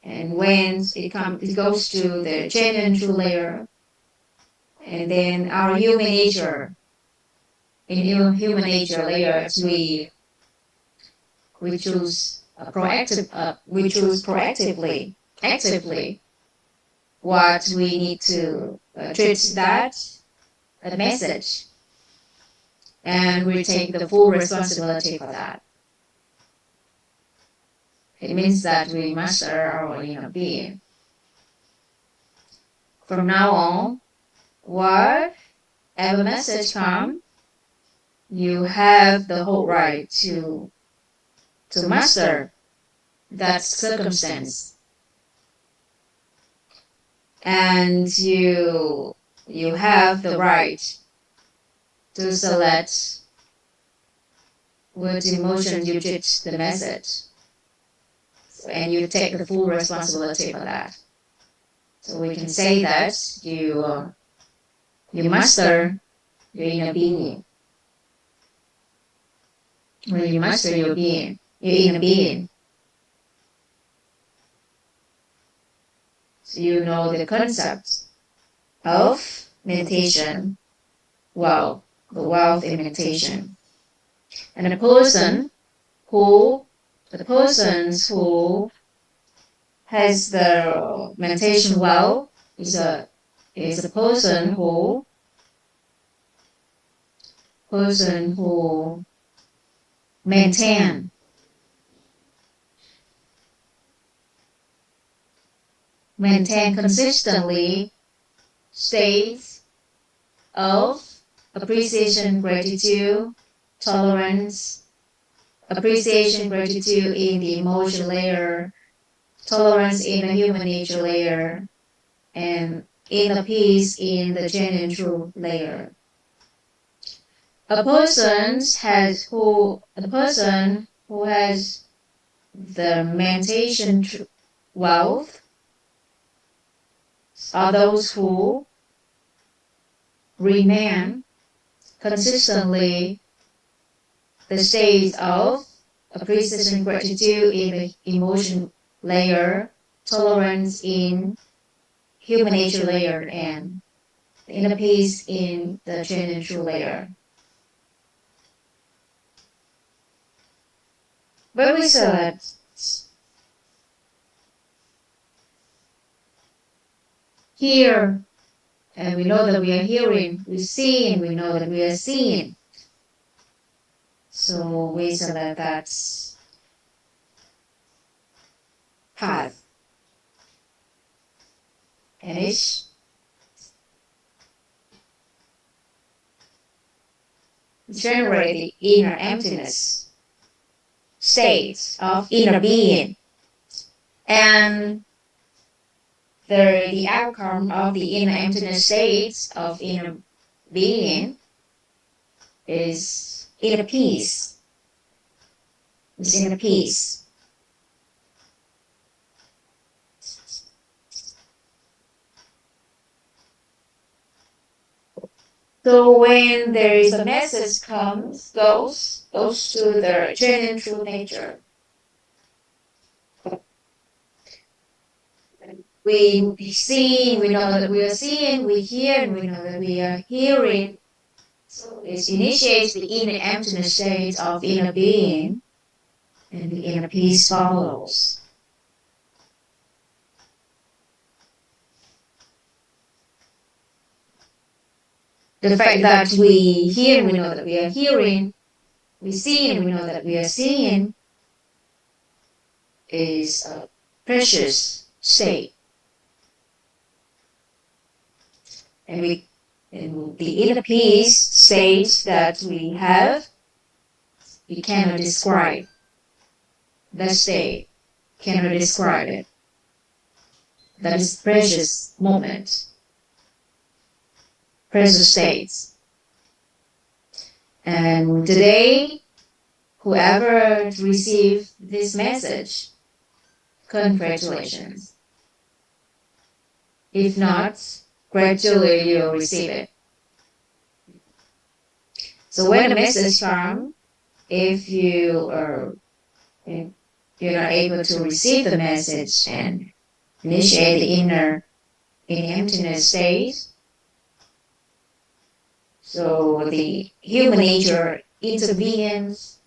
and when it goes to the genuine true layer, and then our human nature. In human nature layers, we choose proactively, actively, what we need to treat that message, and we take the full responsibility for that. It means that we master our inner being. From now on, whatever message comes, you have the whole right to master that circumstance, and you have the right to select what emotion you treat the message, and you take the full responsibility for that. So we can say that you master your inner being. When you master your inner being, so you know the concept of meditation, the wealth in meditation, and the persons who has the meditation wealth is a person who maintain consistently states of appreciation, gratitude, tolerance, appreciation, gratitude in the emotional layer, tolerance in the human nature layer, and inner peace in the genuine true layer. A person who has the meditation wealth are those who remain consistently the state of appreciation, gratitude in the emotion layer, tolerance in human nature layer, and inner peace in the genuine true layer. When we select hear, and we know that we are hearing, we see, and we know that we are seeing. So we select that path, and it generates the inner emptiness state of inner being, and the outcome of the inner emptiness state of inner being is inner peace. It's inner peace. So when there is a message goes to the genuine true nature. We see, we know that we are seeing, we hear, and we know that we are hearing. So it initiates the inner emptiness state of inner being, and the inner peace follows. The fact that we hear and we know that we are hearing, we see and we know that we are seeing, is a precious state. And the inner peace state that we have, we cannot describe. That state, cannot describe it. That is precious moment, precious states. And today, whoever received this message, congratulations. If not, gradually you'll receive it. So when the message comes, if you're not able to receive the message and initiate the inner emptiness state, so the human nature intervenes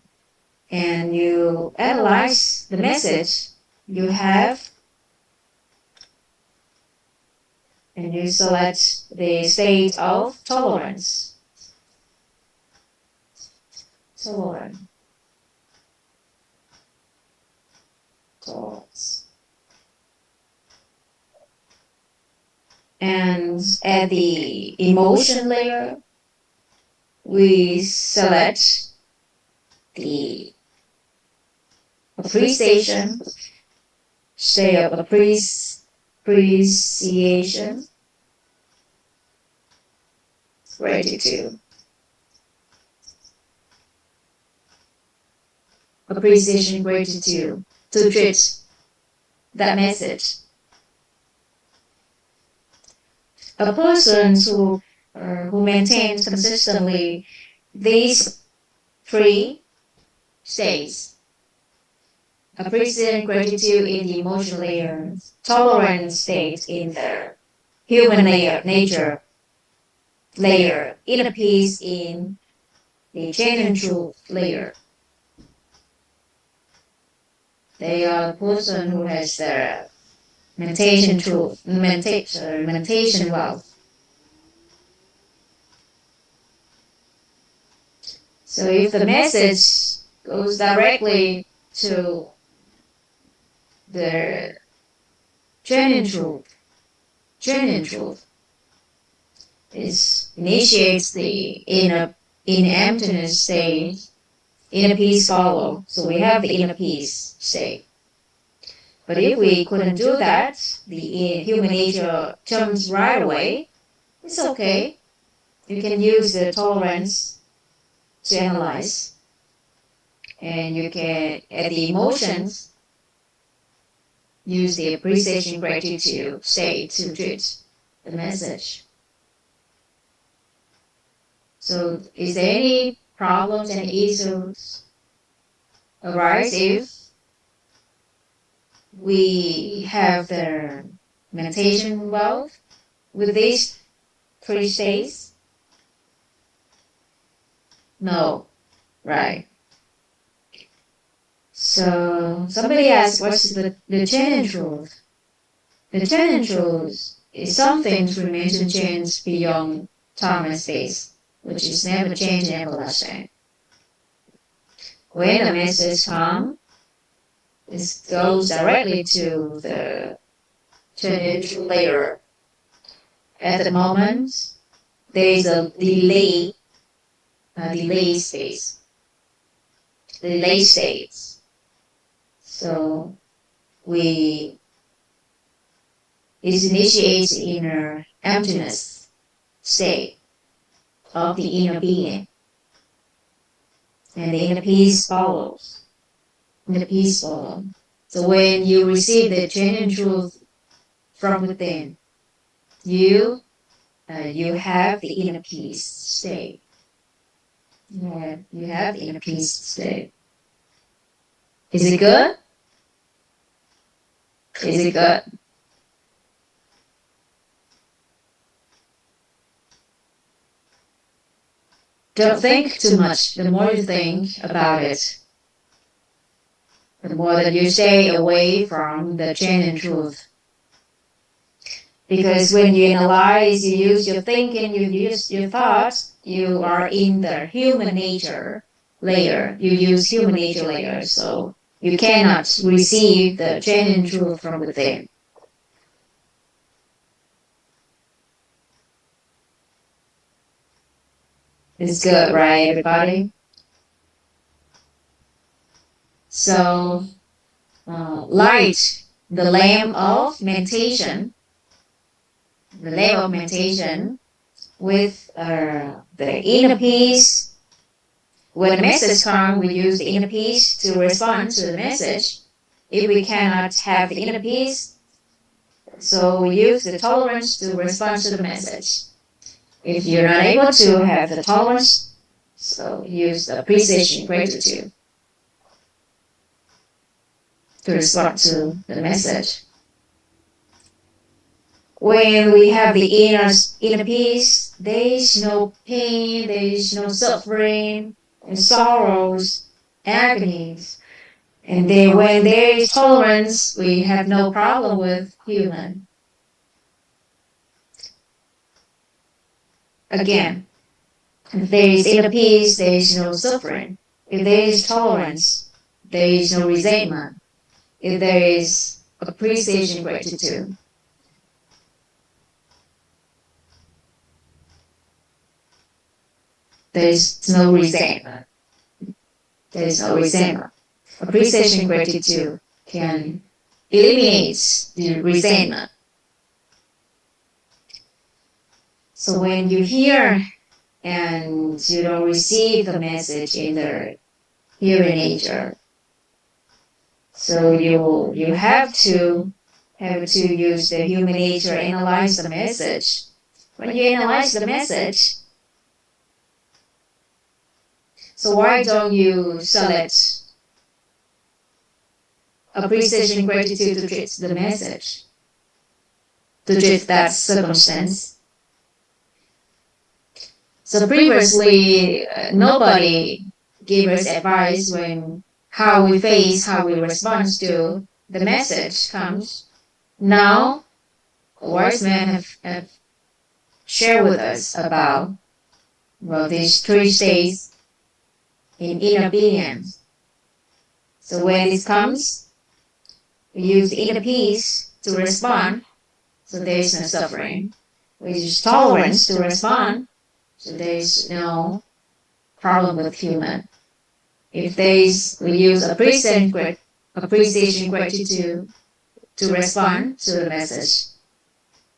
and you analyze the message you have and you select the state of tolerance. Tolerance. And at the emotion layer, we select the appreciation, state of appreciation, gratitude. Appreciation, gratitude to treat that message. A person who maintains consistently these three states, appreciation, gratitude in the emotional layer, tolerance state in the human nature layer, inner peace in the genuine truth layer. They are the person who has their meditation wealth. So if the message goes directly to the genuine truth, it initiates the inner emptiness state, inner peace follow. So we have the inner peace state. But if we couldn't do that, the human nature jumps right away. It's okay. You can use the tolerance to analyze. And you can, at the emotions, use the appreciation, gratitude state to treat the message. So is there any problems and issues arise if we have the meditation wealth with these three states? No, right? So somebody asked, what's the genuine truth? The genuine truth is something that remains unchanged beyond time and space, which is never changed and everlasting. When the message comes, it goes directly to the genuine layer. At the moment, there is a delay space, delay states. So it initiates inner emptiness state of the inner being, and the inner peace follows. So when you receive the genuine truth from within, you you have the inner peace state. Yeah, you have the inner peace state. Is it good? Is it good? Don't think too much. The more you think about it, the more that you stay away from the genuine truth. Because when you analyze, you use your thinking, you use your thoughts, you are in the human nature layer. You use human nature layer, so you cannot receive the genuine truth from within. It's good, right, everybody? So, light the lamp of meditation, with the inner peace. When the message comes, we use the inner peace to respond to the message. If we cannot have the inner peace, so we use the tolerance to respond to the message. If you're not able to have the tolerance, so use the appreciation, gratitude to respond to the message. When we have the inner peace, there is no pain, there is no suffering, and sorrows, agonies. And then when there is tolerance, we have no problem with human. Again, if there is inner peace, there is no suffering. If there is tolerance, there is no resentment. If there is appreciation, gratitude, there is no resentment. There is no resentment. Appreciation, gratitude can eliminate the resentment. So when you hear and you don't receive the message in the human nature, so you have to use the human nature, analyze the message. When you analyze the message, so why don't you select appreciation, gratitude to treat the message, to treat that circumstance? So previously, nobody gave us advice when how we face, how we respond to the message comes. Now, wise men have shared with us about these 3 states in inner being. So when this comes, we use the inner peace to respond, so there is no suffering. We use tolerance to respond, so there is no problem with human. If we use appreciation, gratitude to respond to the message,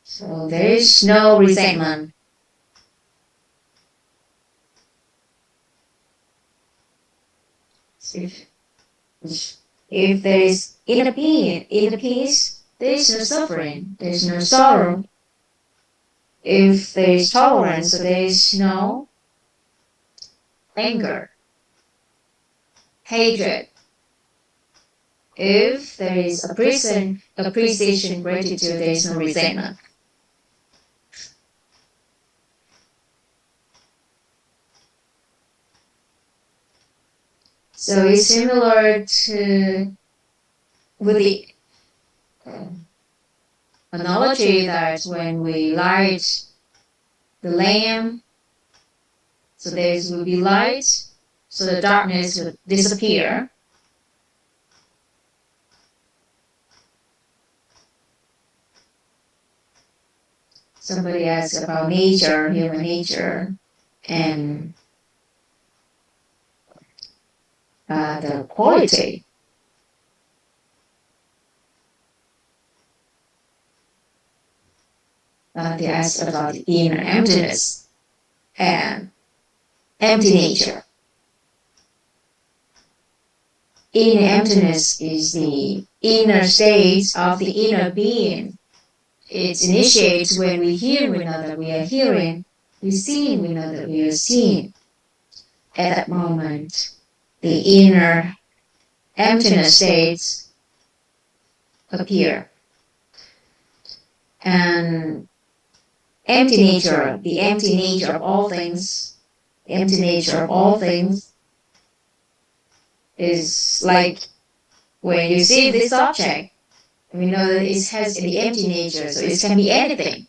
so there is no resentment. If there is inner peace, there is no suffering, there is no sorrow. If there is tolerance, so there is no anger, hatred. If there is appreciation, gratitude, there is no resentment. So it's similar to with the analogy that when we light the lamp, so there will be light, so the darkness will disappear. Somebody asked about nature, human nature, and the quality. They asked about the inner emptiness and empty nature. Inner emptiness is the inner state of the inner being, it initiates when we hear, we know that we are hearing. We see, we know that we are seeing. At that moment, the inner emptiness states appear. And empty nature, the empty nature of all things, the empty nature of all things is like when you see this object, we know that it has the empty nature, so it can be anything.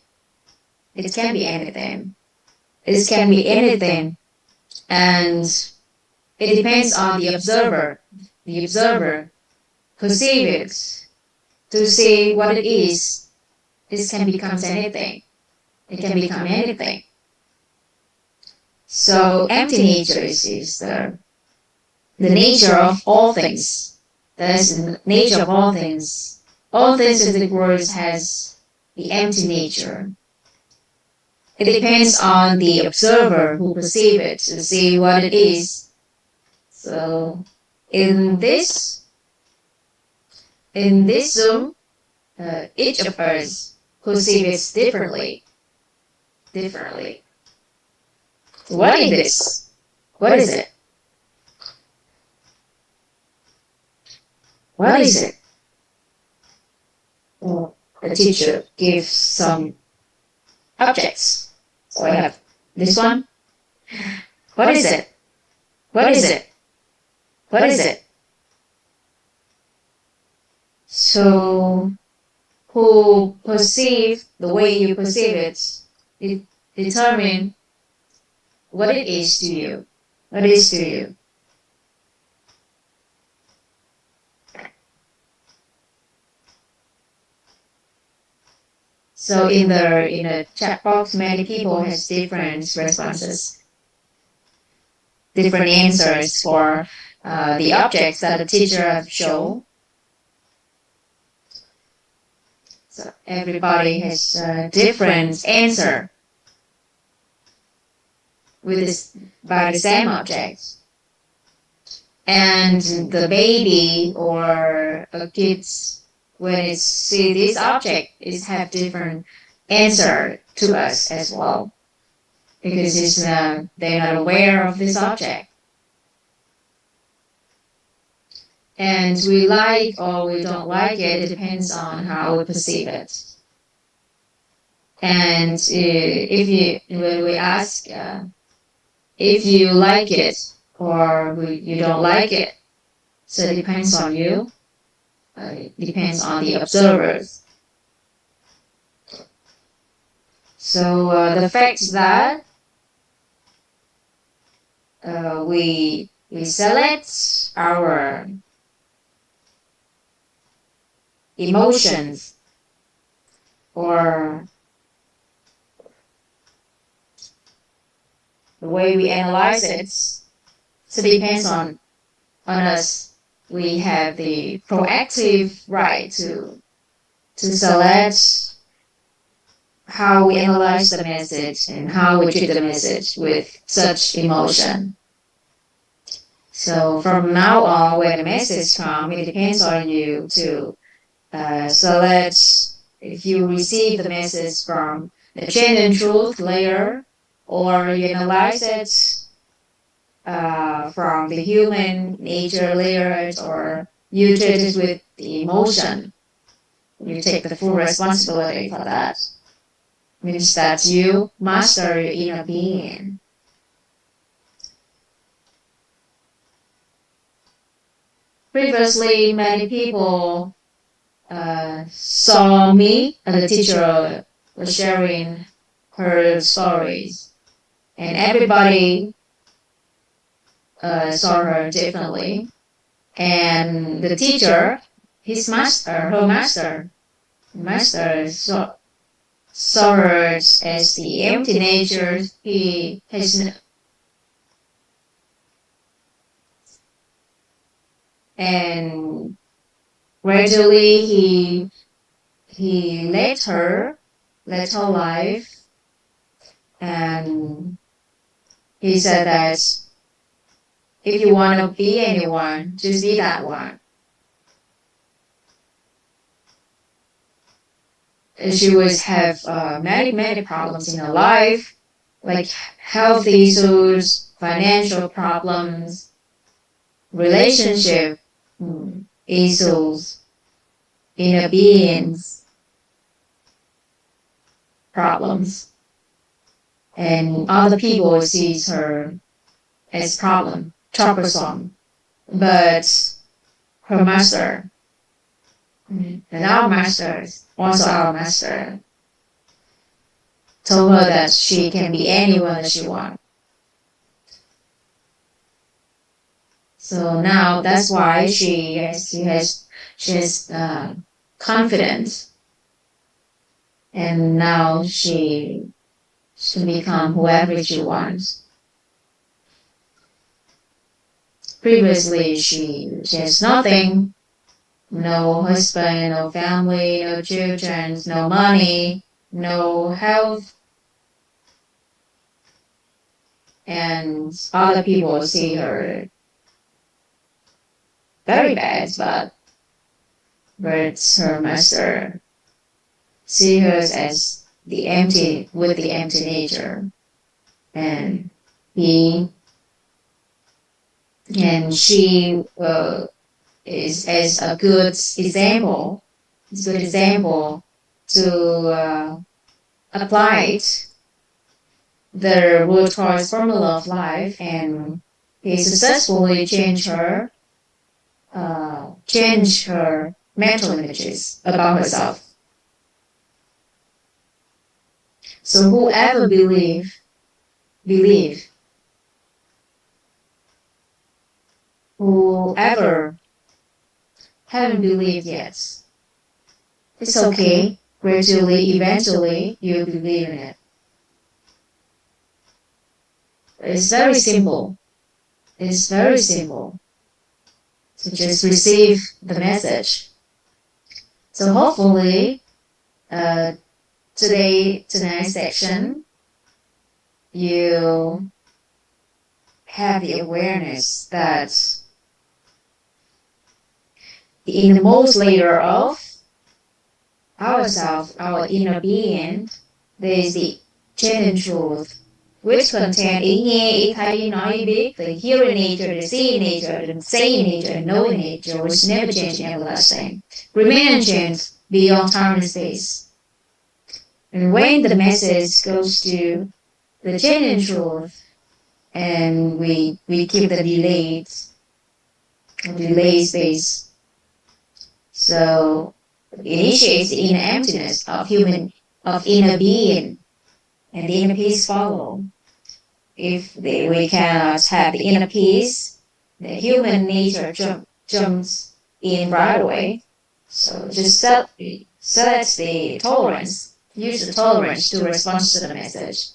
It can be anything. It can be anything. And it depends on the observer. The observer perceive it to see what it is. This can become anything. It can become anything. So empty nature is the nature of all things. That is the nature of all things. All things in the world has the empty nature. It depends on the observer who perceive it to see what it is. So in this Zoom, each of us perceive it differently. What is this? What is it? What is it? Well, the teacher gives some objects. So I have this one. What is it? What is it? What is it? So who perceive the way you perceive it determine what it is to you. What it is to you. So in the chat box, many people has different responses, different answers for the objects that the teacher have shown. So everybody has a different answer with this by the same object. And the baby or a kids, when it see this object, it have different answer to us as well, because they're not aware of this object. And we like or we don't like it, it depends on how we perceive it. And when we ask if you like it or you don't like it, so it depends on you. It depends on the observers. So the fact that we select our emotions or the way we analyze it, so it depends on us. We have the proactive right to select how we analyze the message and how we treat the message with such emotion. So from now on, when the message comes, it depends on you to select if you receive the message from the genuine truth layer or you analyze it from the human nature layers, or you treat it with the emotion. You take the full responsibility for that. Means that you master your inner being. Previously, many people saw me as a teacher was sharing her stories, and everybody saw her differently. And the teacher, her master saw her as the empty nature. He has and gradually he let her life, and he said that if you want to be anyone, just be that one. she was have many problems in her life, like health issues, financial problems, relationship issues, inner beings problems, and other people sees her as problem, troublesome. But her master, and our masters, also our master, told her that she can be anyone that she wants. So now that's why she has confidence, and now she can become whoever she wants. Previously, she has nothing, no husband, no family, no children, no money, no health, and other people see her very bad, but her master see her as the empty with the empty nature, and he and she is as a good example. It's a good example to apply the root cause formula of life, and he successfully change her mental images about herself. So whoever whoever haven't believed yet, it's okay. Gradually, eventually, you believe in it. It's very simple. It's very simple. So just receive the message. So hopefully, tonight's section, you have the awareness that the innermost layer of ourself, our inner being, there is the genuine truth, which contain ý nghe, ý thấy, ý nói, ý biết, the hearing nature, the seeing nature, the saying nature, and knowing nature, which never change and everlasting, remain unchanged beyond time and space. And when the message goes to the genuine truth, and we keep the delay space, so it initiates the inner emptiness of inner being, and the inner peace follow. If we cannot have the inner peace, the human nature jumps in right away. So just set the tolerance. Use the tolerance to respond to the message.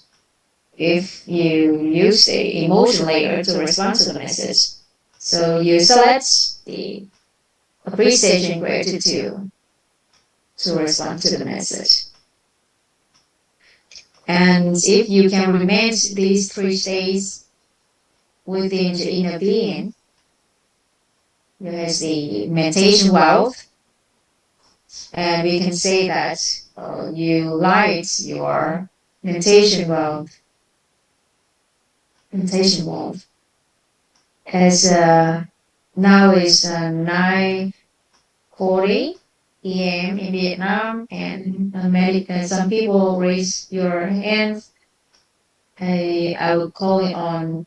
If you use the emotion layer to respond to the message, so you select the appreciation gratitude to respond to the message. And if you can remain these 3 states within the inner being, there's the meditation wealth, and we can say that you light your meditation wealth. As now is 9:40 p.m. in Vietnam, and some people raise your hands. I will call it on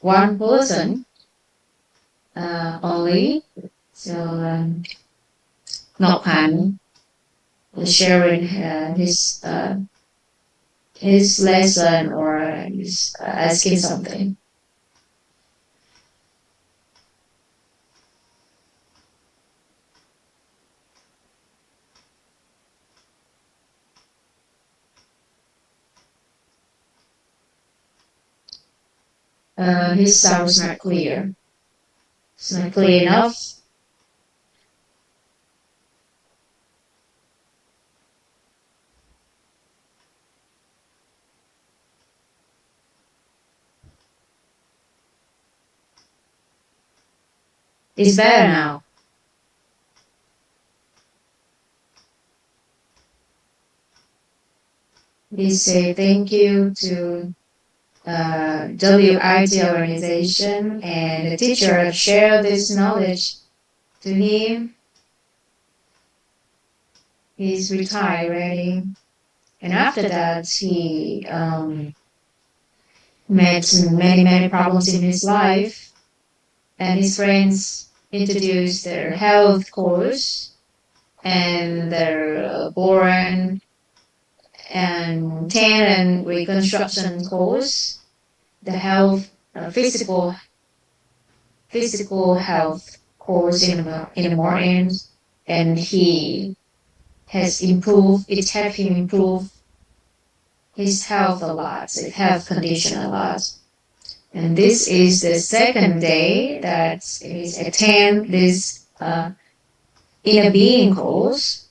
one person only. So Ngọc Hạnh is sharing his lesson, or is asking something. His sound is not clear. It's not clear enough. It's better now. he said thank you to WIT organization and the teacher have shared this knowledge to him. He's retired already. And after that, he met many problems in his life. And his friends introduced their health course and their born and talent reconstruction course, the health physical health course in the morning, and he has improved. It helped him improve his health a lot, his health condition a lot. And this is the second day that he attend this inner being course,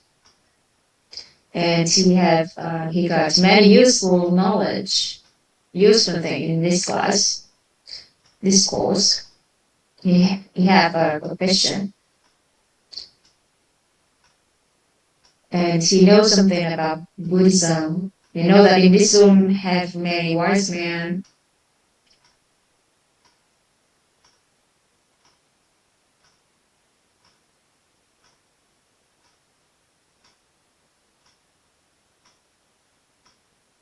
and he got many useful knowledge, useful thing in this class, this course. He have a question, and he knows something about Buddhism. You know that in this room have many wise men.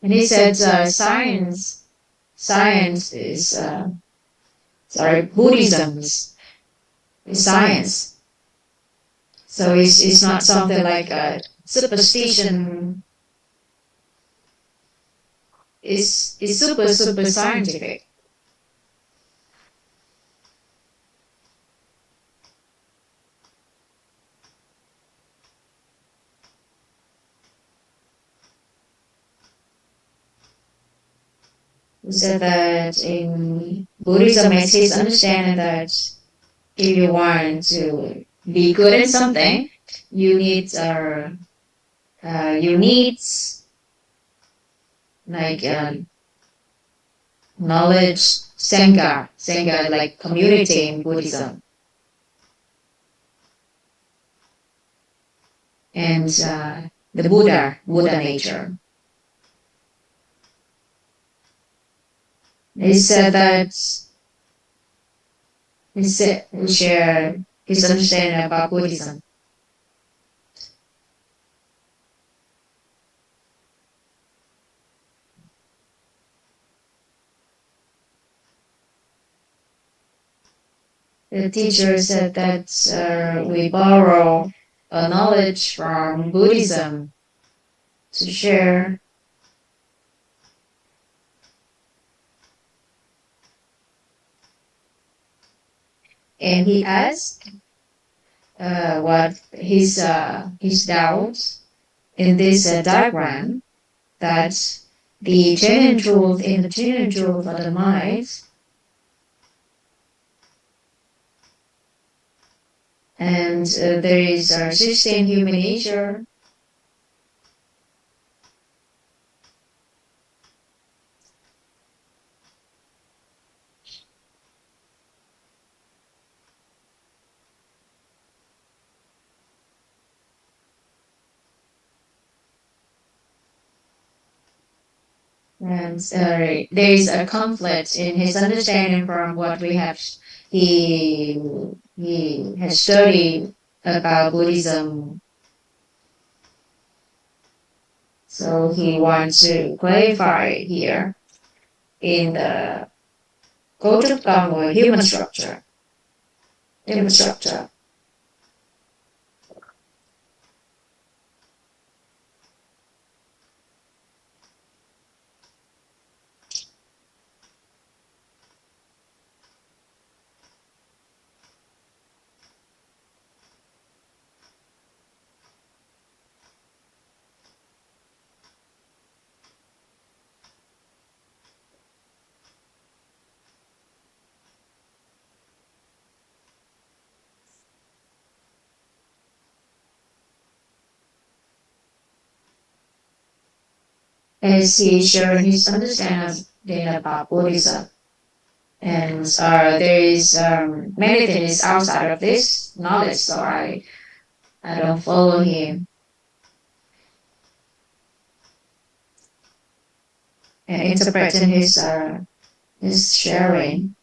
And he said science is, Buddhism is science. So it's not something like a superstition. It's super scientific. He said that in Buddhism, it's his understanding that if you want to be good at something, you need like knowledge, sangha like community in Buddhism, and the Buddha nature. He said that he shared his understanding about Buddhism. The teacher said that we borrow a knowledge from Buddhism to share. And he asked what his doubts in this diagram, that the genuine truth in the genuine truth of the mind, and there is a 16 human nature. And there is a conflict in his understanding from what we have. He has studied about Buddhism, so he wants to clarify here in the K37 human structure. As he shared his understanding about Buddhism. And there is many things outside of this knowledge, so I don't follow him. and interpreting his sharing.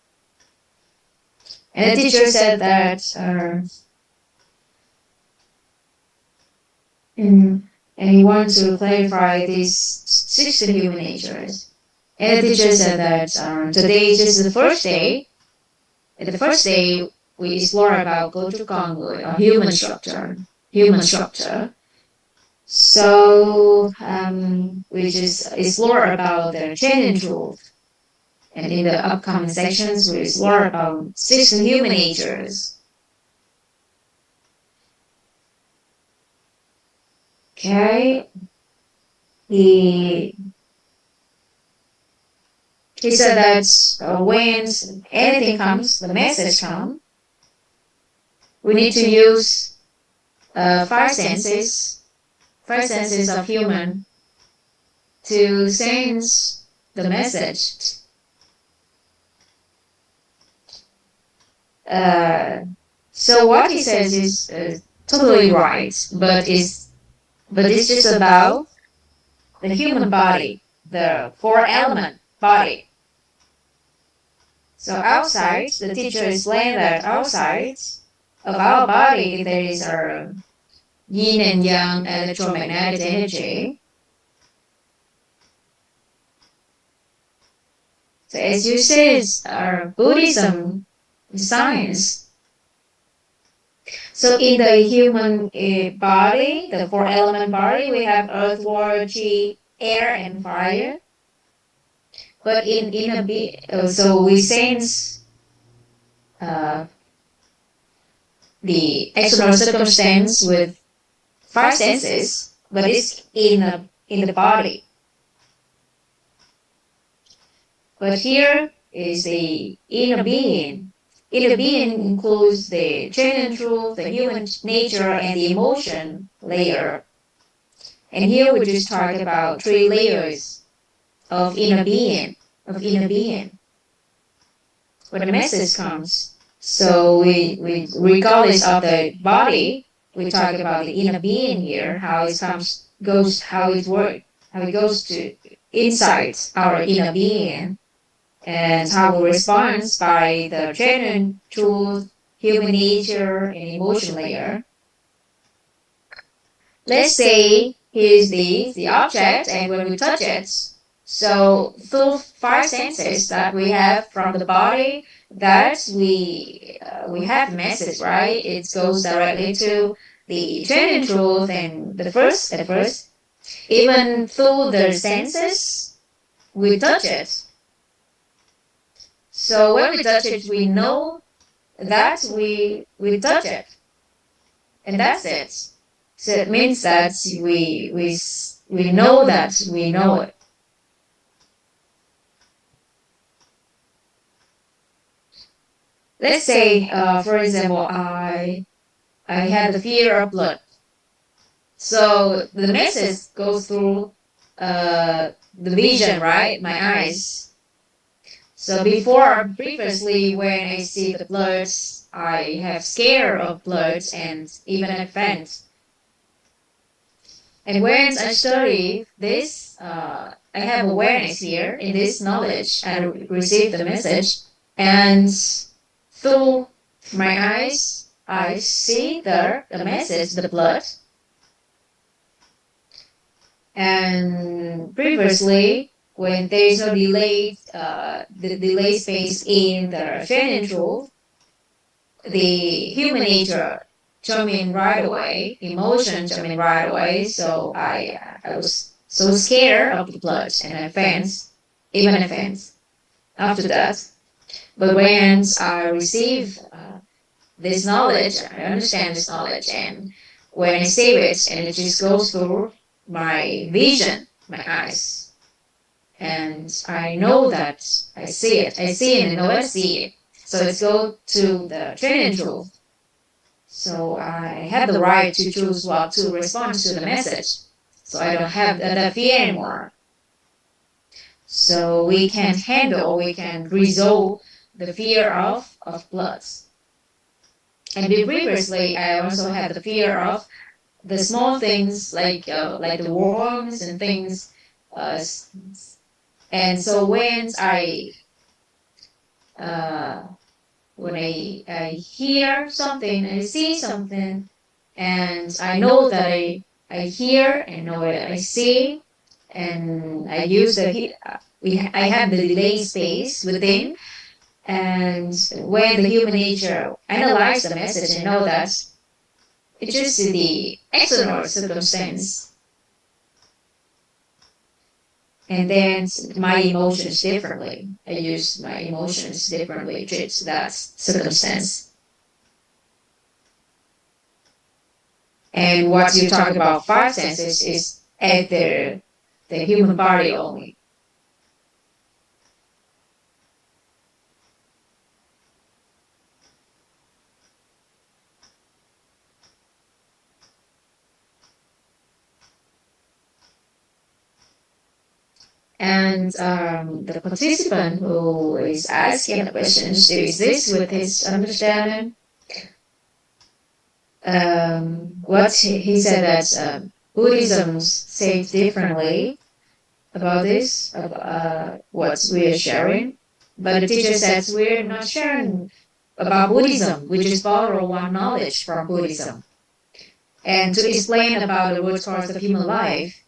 And the teacher said that and he wanted to clarify these 16 human natures. And the teacher said that today is just the first day. And the first day we explore about Goju or human structure. So we just explore about the chain and truth. And in the upcoming sections, we explore about 16 human natures. Okay. He said that when anything comes, the message comes, we need to use five senses of human to sense the message. So what he says is totally right, but it's just about the human body, the four-element body. So outside, the teacher explained that outside of our body there is our yin and yang electromagnetic energy. So as you said, our Buddhism science. So in the human body, the four-element body, we have earth, water, air, and fire. But so we sense the external circumstance with five senses, but it's in the body. But here is the inner being. Inner being includes the chain and truth, the human nature, and the emotion layer. And here we just talk about three layers of inner being. When the message comes, so we regardless of the body, we talk about the inner being here, how it goes to inside our inner being, and how we respond by the genuine truth, human nature, and emotion layer. Let's say here's the object, and when we touch it, so through five senses that we have from the body, that we have the message, right? It goes directly to the genuine truth, and at first, even through the senses, we touch it. So when we touch it, we know that we touch it, and that's it. So it means that we know that we know it. Let's say, for example, I had the fear of blood. So the message goes through the vision, right? My eyes. So previously, when I see the blood, I have scare of blood and even offense. And when I study this, I have awareness here in this knowledge. I receive the message, and through my eyes, I see the message, the blood. And previously, when there is no delay, the delay space in the chain truth, the human nature jump in right away, emotion jump in right away. So I was so scared of the blood and offense, even offense after that. But when I receive this knowledge, I understand this knowledge, and when I save it, and it just goes through my vision, my eyes, and I know that I see it and I know I see it. So it's go to the training truth. So I have the right to choose what to respond to the message. So I don't have that fear anymore. So we can resolve the fear of bloods. And previously, I also had the fear of the small things like the worms and things. And so when I hear something, I see something, and I know that I hear and know that I see, and I use I have the delay space within. And when the human nature analyze the message and know that it's just the external circumstance, and then my emotions differently. I use my emotions differently to treat that circumstance. And what you talk about five senses is at the human body only. And the participant who is asking the questions is this with his understanding. What he said that Buddhism says differently about this, what we are sharing. But the teacher says we're not sharing about Buddhism. We just borrow one knowledge from Buddhism. And to explain about the root cause of human life,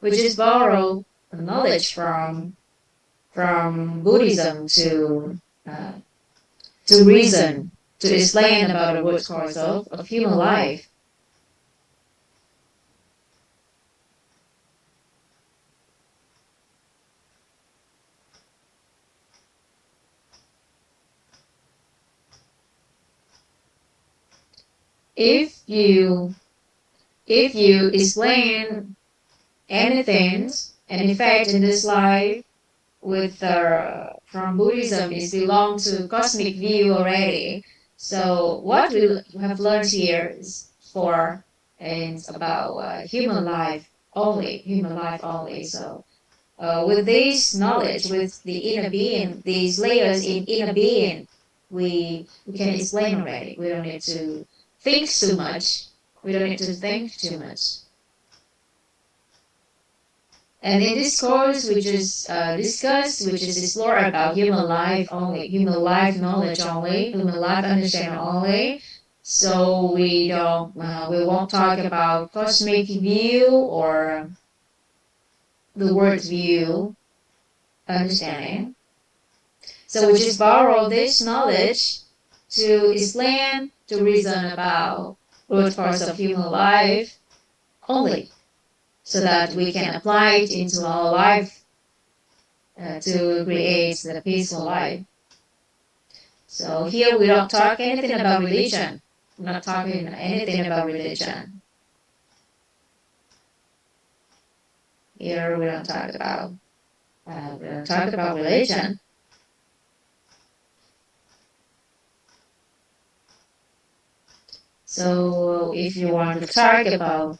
we just borrow knowledge from Buddhism to reason, to explain about the root cause of human life. If you explain anything, any fact in this life with from Buddhism, is belong to cosmic view already. So what we have learned here is for and about human life only, human life only. So with this knowledge, with the inner being, these layers in inner being, we can explain already. We don't need to think too much. We don't need to think too much. And in this course, we just discussed, we just explore about human life only, human life knowledge only, human life understanding only. So we won't talk about cosmic view or the word view understanding. So we just borrow this knowledge to explain, to reason about root cause of human life only, so that we can apply it into our life to create the peaceful life. So here we don't talk anything about religion. We're not talking anything about religion. Here we don't talk about religion. So if you want to talk about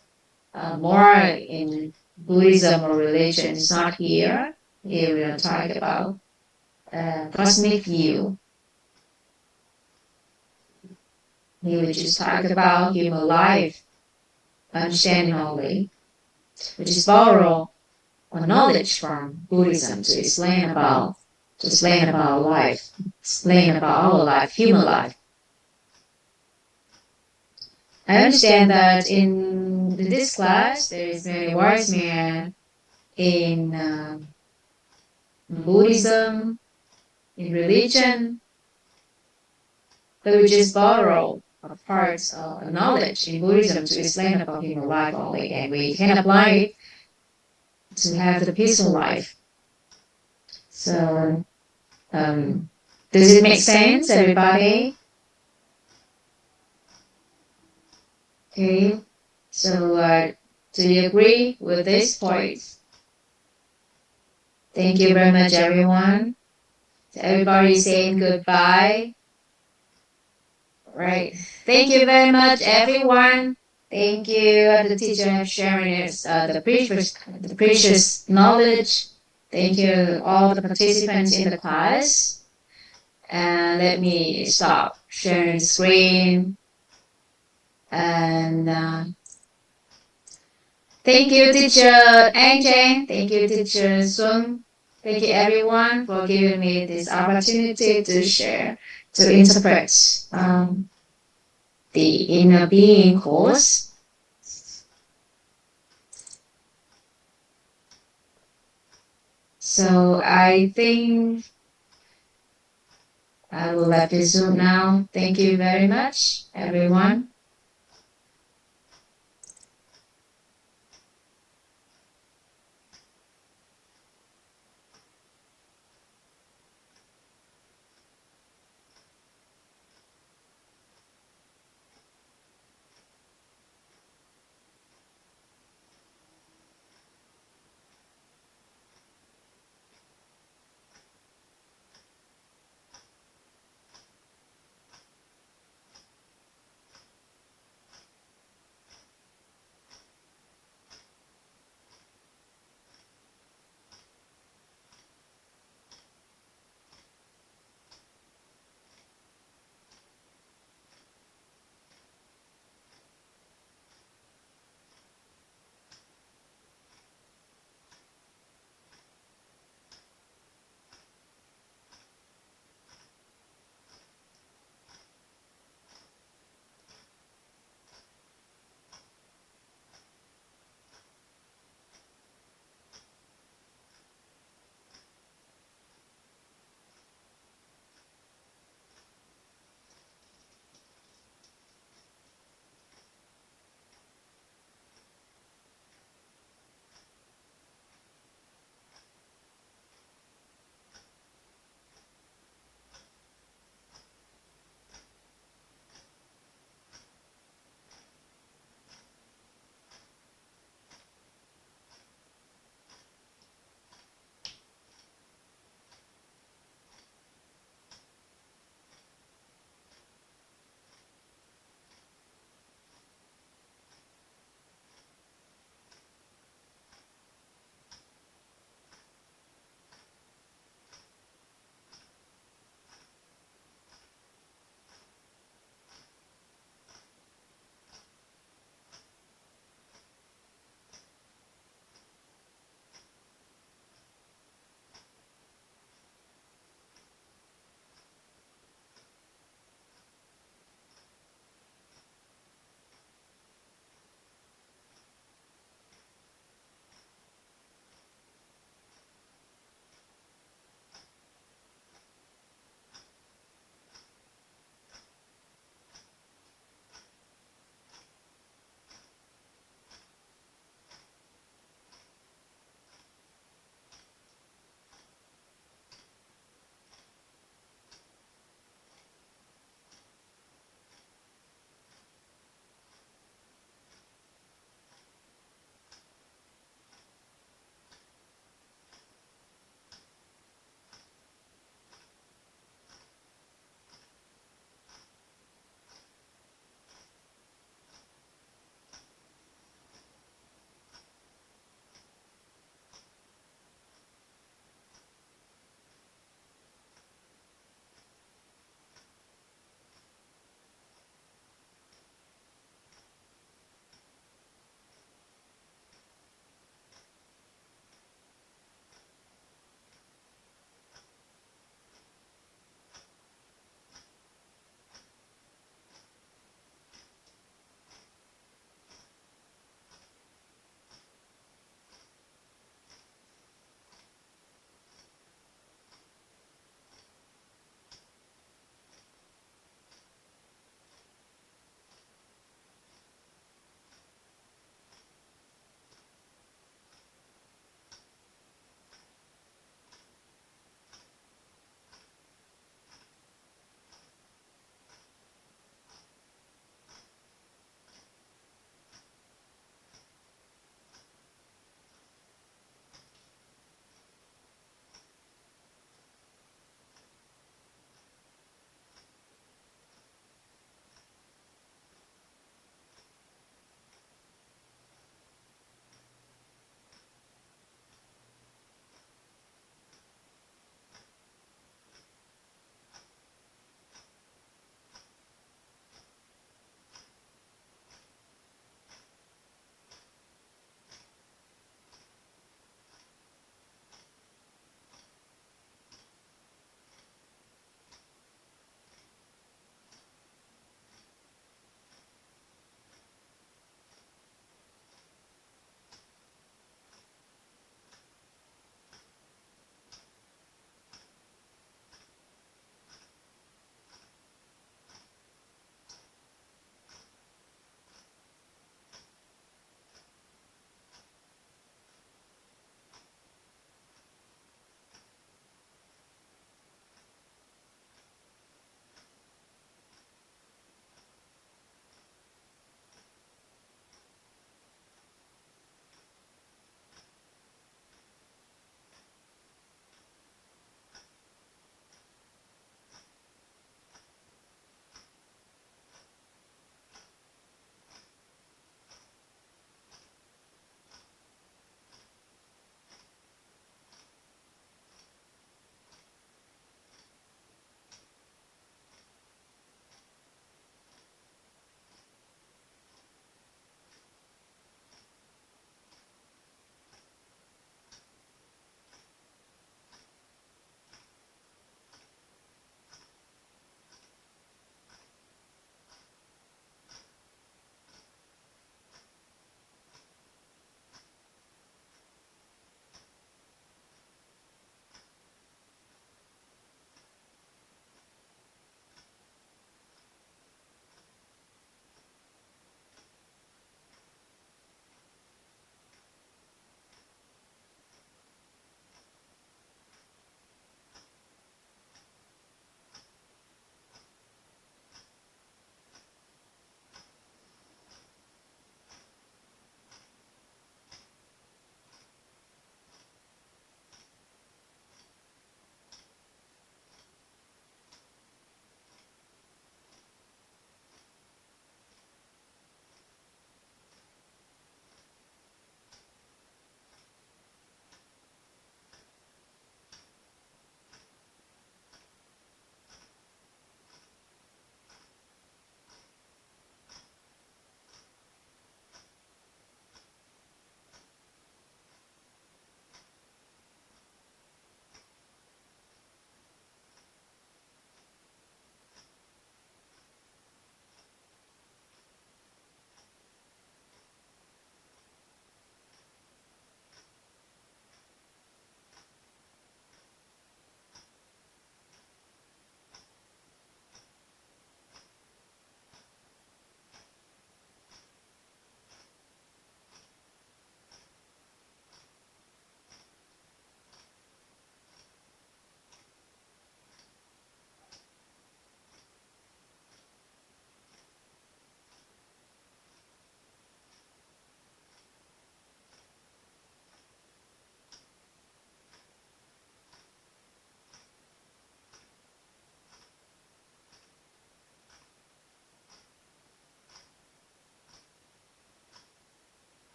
more in Buddhism or religion, it's not here. Here we don't talk about cosmic view. Here we just talk about human life, understanding only. We just borrow knowledge from Buddhism to explain about life, explain about our life, human life. I understand that in this class there is many wise men in Buddhism, in religion, but we just borrow parts of knowledge in Buddhism to explain about human life only, and we can apply it to have the peaceful life. So, does it make sense, everybody? Okay, so do you agree with this point? Thank you very much, everyone. So everybody saying goodbye. Right. Thank you very much, everyone. Thank you, the teacher, for sharing the precious knowledge. Thank you, all the participants in the class. And let me stop sharing the screen. And Thank you, teacher Anh. Thank you, teacher Xuân. Thank you, everyone, for giving me this opportunity to share, to interpret the inner being course. So I think I will let this now. Thank you very much, everyone.